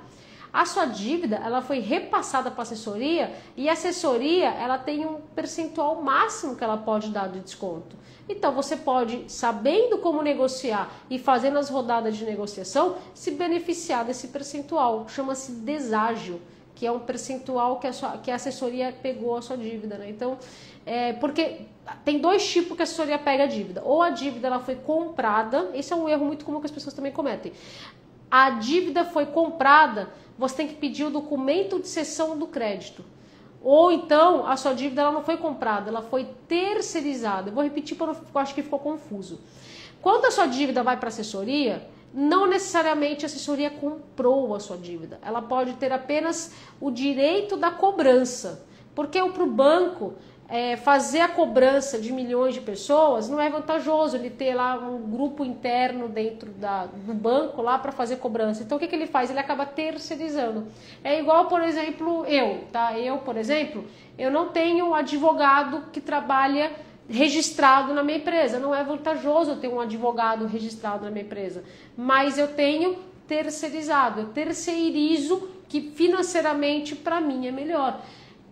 A sua dívida, ela foi repassada para a assessoria e a assessoria, ela tem um percentual máximo que ela pode dar de desconto. Então, você pode, sabendo como negociar e fazendo as rodadas de negociação, se beneficiar desse percentual. Chama-se deságio, que é um percentual que a assessoria pegou a sua dívida, né? Então, porque tem 2 tipos que a assessoria pega a dívida. Ou a dívida ela foi comprada, esse é um erro muito comum que as pessoas também cometem. A dívida foi comprada, você tem que pedir o documento de cessão do crédito. Ou então, a sua dívida ela não foi comprada, ela foi terceirizada. Eu vou repetir porque eu acho que ficou confuso. Quando a sua dívida vai para a assessoria, não necessariamente a assessoria comprou a sua dívida. Ela pode ter apenas o direito da cobrança. Porque para o banco... fazer a cobrança de milhões de pessoas não é vantajoso ele ter lá um grupo interno dentro do banco lá para fazer cobrança. Então o que ele faz? Ele acaba terceirizando. É igual, por exemplo, eu, por exemplo, eu não tenho advogado que trabalha registrado na minha empresa. Não é vantajoso eu ter um advogado registrado na minha empresa, mas eu tenho terceirizado, eu terceirizo que financeiramente para mim é melhor.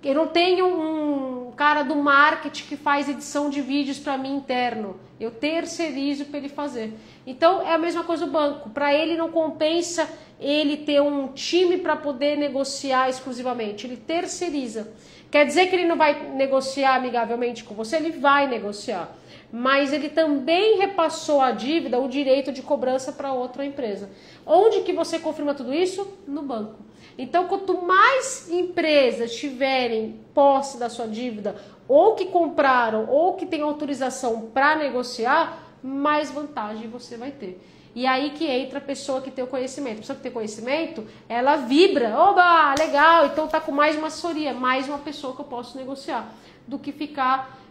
Eu não tenho um cara do marketing que faz edição de vídeos para mim interno. Eu terceirizo para ele fazer. Então, é a mesma coisa do banco. Para ele não compensa ele ter um time para poder negociar exclusivamente. Ele terceiriza. Quer dizer que ele não vai negociar amigavelmente com você? Ele vai negociar. Mas ele também repassou a dívida, o direito de cobrança para outra empresa. Onde que você confirma tudo isso? No banco. Então, quanto mais empresas tiverem posse da sua dívida, ou que compraram, ou que tem autorização para negociar, mais vantagem você vai ter. E aí que entra a pessoa que tem o conhecimento. A pessoa que tem conhecimento, ela vibra. Oba, legal, então tá com mais uma assessoria, mais uma pessoa que eu posso negociar. Do que ficar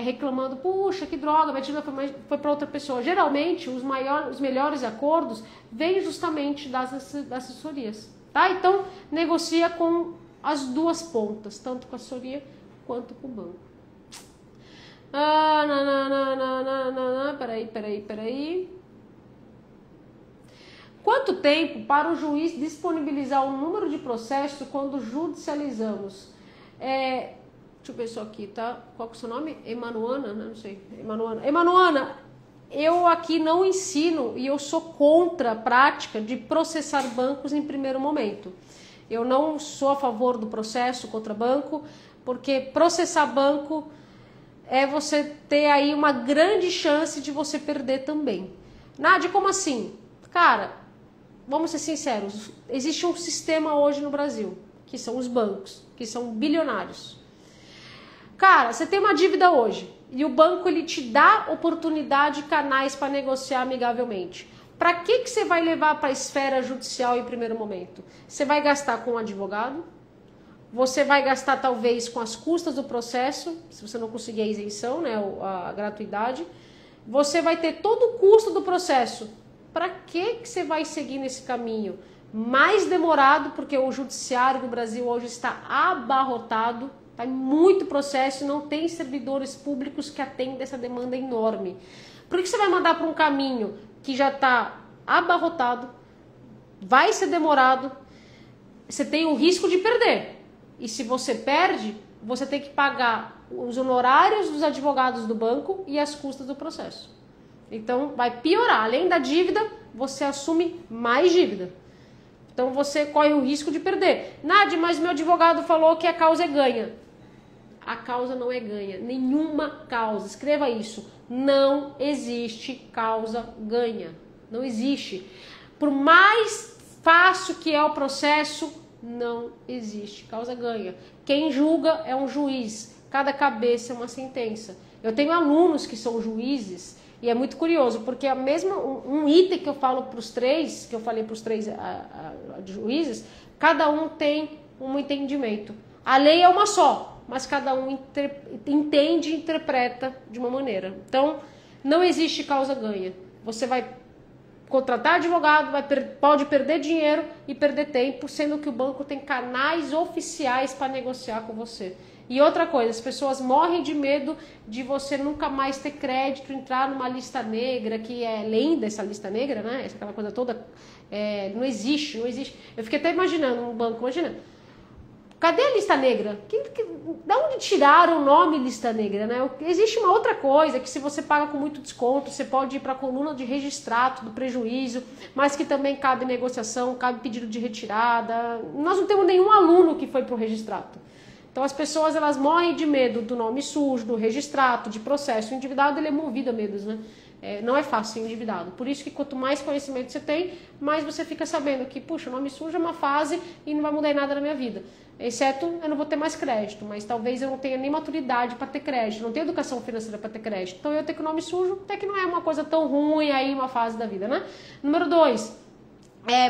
reclamando, puxa, que droga, minha dívida foi para outra pessoa. Geralmente, os melhores acordos vêm justamente das assessorias. Tá? Então, negocia com as duas pontas, tanto com a assessoria quanto com o banco. Peraí. Quanto tempo para o juiz disponibilizar o número de processo quando judicializamos? Deixa eu ver isso aqui, tá? Qual que é o seu nome? Emanuana? Não sei. Emanuana, eu aqui não ensino e eu sou contra a prática de processar bancos em primeiro momento. Eu não sou a favor do processo contra banco, porque processar banco é você ter aí uma grande chance de você perder também. Nádia, como assim? Cara, vamos ser sinceros, existe um sistema hoje no Brasil, que são os bancos, que são bilionários. Cara, você tem uma dívida hoje e o banco ele te dá oportunidade, canais para negociar amigavelmente. Para que você vai levar para a esfera judicial em primeiro momento? Você vai gastar com um advogado, você vai gastar talvez com as custas do processo, se você não conseguir a isenção, né, a gratuidade. Você vai ter todo o custo do processo. Para que você vai seguir nesse caminho? Mais demorado, porque o judiciário do Brasil hoje está abarrotado, tem muito processo e não tem servidores públicos que atendem essa demanda enorme. Por que você vai mandar para um caminho que já está abarrotado, vai ser demorado, você tem o risco de perder. E se você perde, você tem que pagar os honorários dos advogados do banco e as custas do processo. Então vai piorar. Além da dívida, você assume mais dívida. Então você corre o risco de perder. Nádia, mas meu advogado falou que a causa é ganha. A causa não é ganha. Nenhuma causa. Escreva isso. Não existe causa ganha. Não existe. Por mais fácil que é o processo, não existe causa ganha. Quem julga é um juiz. Cada cabeça é uma sentença. Eu tenho alunos que são juízes e é muito curioso, porque a mesma, um item que eu falo para os três, que eu falei para os três juízes, cada um tem um entendimento. A lei é uma só, mas cada um entende e interpreta de uma maneira. Então, não existe causa ganha. Você vai contratar advogado, pode perder dinheiro e perder tempo, sendo que o banco tem canais oficiais para negociar com você. E outra coisa, as pessoas morrem de medo de você nunca mais ter crédito, entrar numa lista negra, que é linda essa lista negra, né? Aquela coisa toda, não existe. Eu fiquei até imaginando um banco, imagina, cadê a lista negra? Da onde tiraram o nome lista negra, né? Existe uma outra coisa, que se você paga com muito desconto, você pode ir para a coluna de registrato do prejuízo, mas que também cabe negociação, cabe pedido de retirada. Nós não temos nenhum aluno que foi para o registrato. Então as pessoas elas morrem de medo do nome sujo, do registrato, de processo. O endividado ele é movido a medos, né? Não é fácil ser endividado. Por isso que quanto mais conhecimento você tem, mais você fica sabendo que, puxa, nome sujo é uma fase e não vai mudar em nada na minha vida. Exceto eu não vou ter mais crédito, mas talvez eu não tenha nem maturidade para ter crédito, não tenho educação financeira para ter crédito. Então eu ter com o nome sujo até que não é uma coisa tão ruim aí, uma fase da vida, né? Número 2.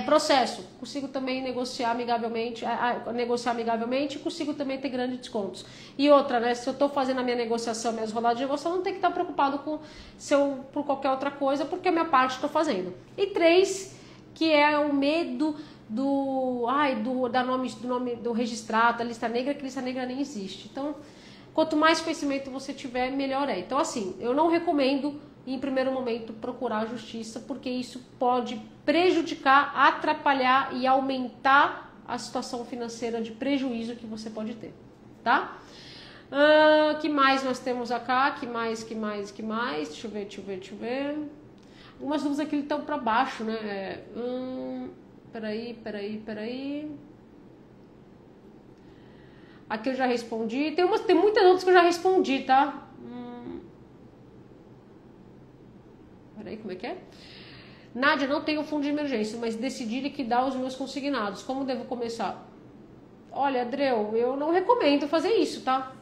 Processo. Consigo também negociar amigavelmente, consigo também ter grandes descontos. E outra, né? Se eu estou fazendo a minha negociação, minhas rodadas de negociação, não tenho que estar preocupado com se eu por qualquer outra coisa, porque a minha parte estou fazendo. E 3, que é o medo do nome do registrado, da lista negra, que lista negra nem existe. Então, quanto mais conhecimento você tiver, melhor é. Então, assim, eu não recomendo em primeiro momento procurar a justiça, porque isso pode prejudicar, atrapalhar e aumentar a situação financeira de prejuízo que você pode ter, tá? Que mais nós temos acá? Que mais? Deixa eu ver. Algumas dúvidas aqui estão para baixo, né? Peraí. Aqui eu já respondi. Tem muitas outras que eu já respondi, tá? Peraí, como é que é? Nádia, não tenho fundo de emergência, mas decidi liquidar os meus consignados. Como devo começar? Olha, Adreu, eu não recomendo fazer isso, tá?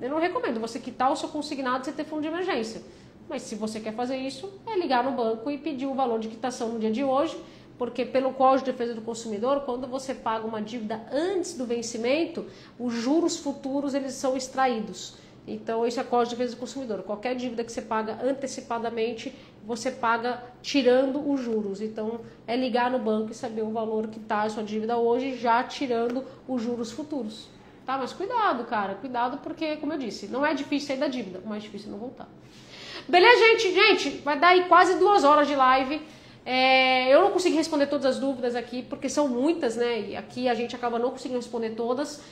Eu não recomendo você quitar o seu consignado sem ter fundo de emergência. Mas se você quer fazer isso, é ligar no banco e pedir o valor de quitação no dia de hoje, porque pelo Código de Defesa do Consumidor, quando você paga uma dívida antes do vencimento, os juros futuros eles são extraídos. Então, isso é Código de Defesa do Consumidor. Qualquer dívida que você paga antecipadamente, você paga tirando os juros. Então, é ligar no banco e saber o valor que está a sua dívida hoje, já tirando os juros futuros. Tá? Mas cuidado, cara. Cuidado porque, como eu disse, não é difícil sair da dívida. O mais difícil é não voltar. Beleza, gente? Vai dar aí quase 2 horas de live. Eu não consegui responder todas as dúvidas aqui, porque são muitas, né? E aqui a gente acaba não conseguindo responder todas.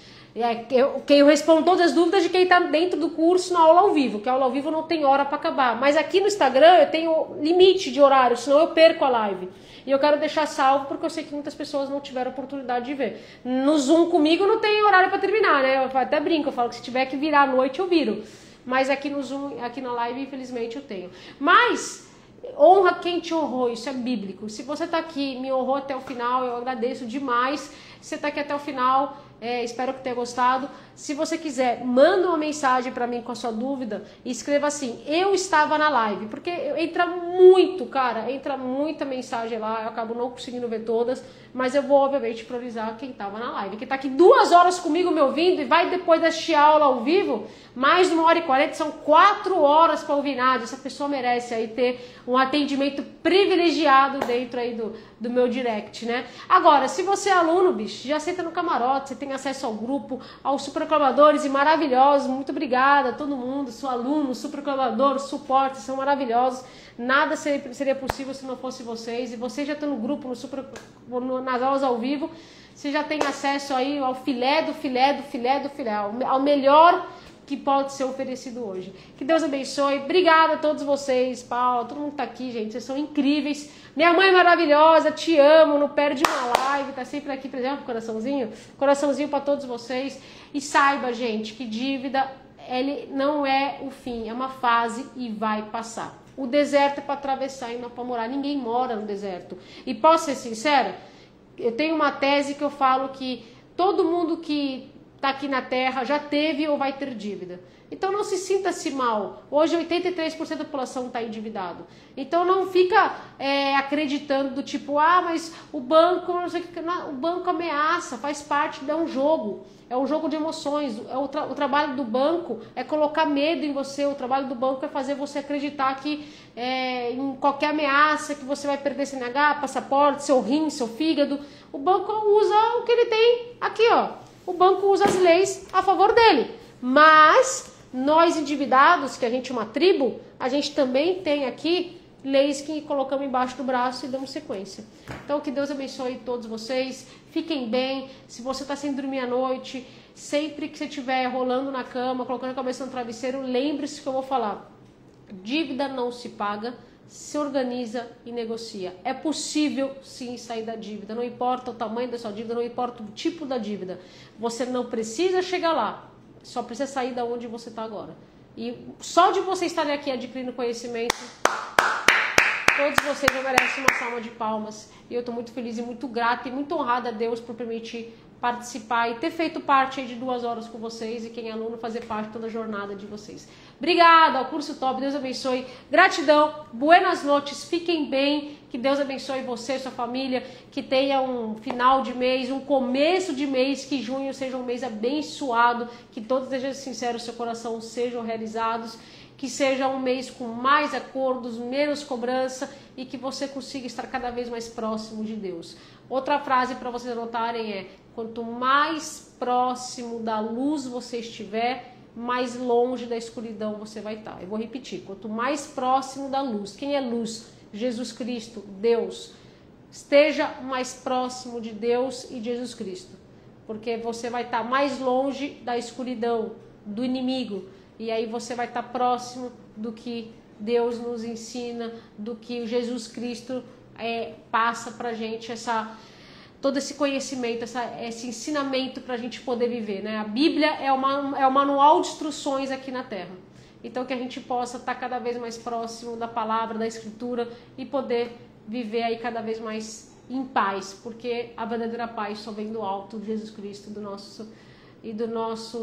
Eu respondo todas as dúvidas de quem está dentro do curso na aula ao vivo, que a aula ao vivo não tem hora para acabar. Mas aqui no Instagram eu tenho limite de horário, senão eu perco a live. E eu quero deixar salvo porque eu sei que muitas pessoas não tiveram oportunidade de ver. No Zoom comigo não tem horário para terminar, né? Eu até brinco, eu falo que se tiver que virar à noite eu viro. mas aqui no Zoom, aqui na live, infelizmente eu tenho. Mas honra quem te honrou, isso é bíblico. Se você tá aqui, me honrou até o final, eu agradeço demais. Se você tá aqui até o final, espero que tenha gostado. Se você quiser, manda uma mensagem para mim com a sua dúvida e escreva assim, eu estava na live, porque entra muito, cara, entra muita mensagem lá, eu acabo não conseguindo ver todas, mas eu vou obviamente priorizar quem estava na live. Quem tá aqui 2 horas comigo me ouvindo e vai depois assistir a aula ao vivo, mais de 1h40, são 4 horas para ouvir nada. Essa pessoa merece aí ter um atendimento privilegiado dentro aí do meu direct, né? Agora, se você é aluno, bicho, já senta no camarote, você tem acesso ao grupo, aos superclamadores e maravilhosos, muito obrigada a todo mundo, sou aluno, superclamador, suporte, são maravilhosos, nada seria possível se não fosse vocês, e vocês já estão no grupo, nas aulas ao vivo, você já tem acesso aí ao filé do filé do filé do filé, ao melhor que pode ser oferecido hoje. Que Deus abençoe. Obrigada a todos vocês, Paulo, todo mundo tá aqui, gente, vocês são incríveis. Minha mãe é maravilhosa, te amo, não perde uma live, tá sempre aqui presente, coraçãozinho para todos vocês. E saiba, gente, que dívida, ele não é o fim, é uma fase e vai passar. O deserto é para atravessar e não para morar. Ninguém mora no deserto. E posso ser sincera? Eu tenho uma tese que eu falo que todo mundo que está aqui na Terra já teve ou vai ter dívida. Então não se sinta-se mal. Hoje 83% da população está endividado. Então não fica acreditando do tipo, mas o banco, não sei o que, o banco ameaça, faz parte, é um jogo. É um jogo de emoções. O trabalho do banco é colocar medo em você. O trabalho do banco é fazer você acreditar que em qualquer ameaça, que você vai perder CNH, passaporte, seu rim, seu fígado. O banco usa o que ele tem aqui, ó. O banco usa as leis a favor dele. Mas nós endividados, que a gente é uma tribo, a gente também tem aqui leis que colocamos embaixo do braço e damos sequência. Então que Deus abençoe todos vocês. Fiquem bem. Se você está sem dormir à noite, sempre que você estiver rolando na cama, colocando a cabeça no travesseiro, lembre-se que eu vou falar. Dívida não se paga, se organiza e negocia. É possível sim sair da dívida, não importa o tamanho da sua dívida, não importa o tipo da dívida. Você não precisa chegar lá, só precisa sair da onde você está agora. E só de você estar aqui adquirindo conhecimento, todos vocês já merecem uma salva de palmas. E eu estou muito feliz e muito grata e muito honrada a Deus por permitir participar e ter feito parte aí de 2 horas com vocês e quem é aluno fazer parte de toda a jornada de vocês. Obrigada ao curso top, Deus abençoe, gratidão, buenas noites, fiquem bem, que Deus abençoe você e sua família, que tenha um final de mês, um começo de mês, que junho seja um mês abençoado, que todos desejos sinceros do seu coração sejam realizados, que seja um mês com mais acordos, menos cobrança e que você consiga estar cada vez mais próximo de Deus. Outra frase para vocês anotarem é: quanto mais próximo da luz você estiver, mais longe da escuridão você vai estar. Eu vou repetir: quanto mais próximo da luz. Quem é luz? Jesus Cristo, Deus. Esteja mais próximo de Deus e de Jesus Cristo, porque você vai estar mais longe da escuridão, do inimigo. E aí você vai estar próximo do que Deus nos ensina, do que Jesus Cristo passa pra gente, todo esse conhecimento, esse ensinamento pra gente poder viver, né? A Bíblia é o manual de instruções aqui na Terra. Então que a gente possa estar cada vez mais próximo da palavra, da Escritura e poder viver aí cada vez mais em paz, porque a verdadeira paz só vem do alto de Jesus Cristo, do nosso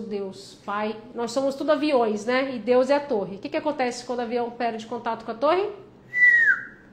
Deus Pai. Nós somos tudo aviões, né? E Deus é a torre. O que acontece quando o avião perde contato com a torre?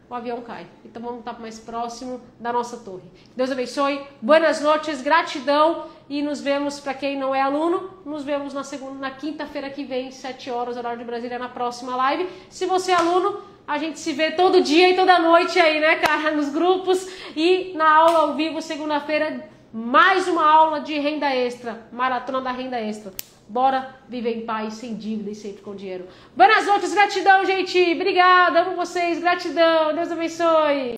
O avião cai. Então vamos estar mais próximo da nossa torre. Deus abençoe. Buenas noites, gratidão. E nos vemos, para quem não é aluno, nos vemos na quinta-feira que vem, 7 horas, horário de Brasília, na próxima live. Se você é aluno, a gente se vê todo dia e toda noite aí, né, cara? Nos grupos e na aula ao vivo, segunda-feira, mais uma aula de renda extra, maratona da renda extra. Bora viver em paz, sem dívida e sempre com dinheiro. Boas noites, gratidão, gente. Obrigada, amo vocês, gratidão. Deus abençoe.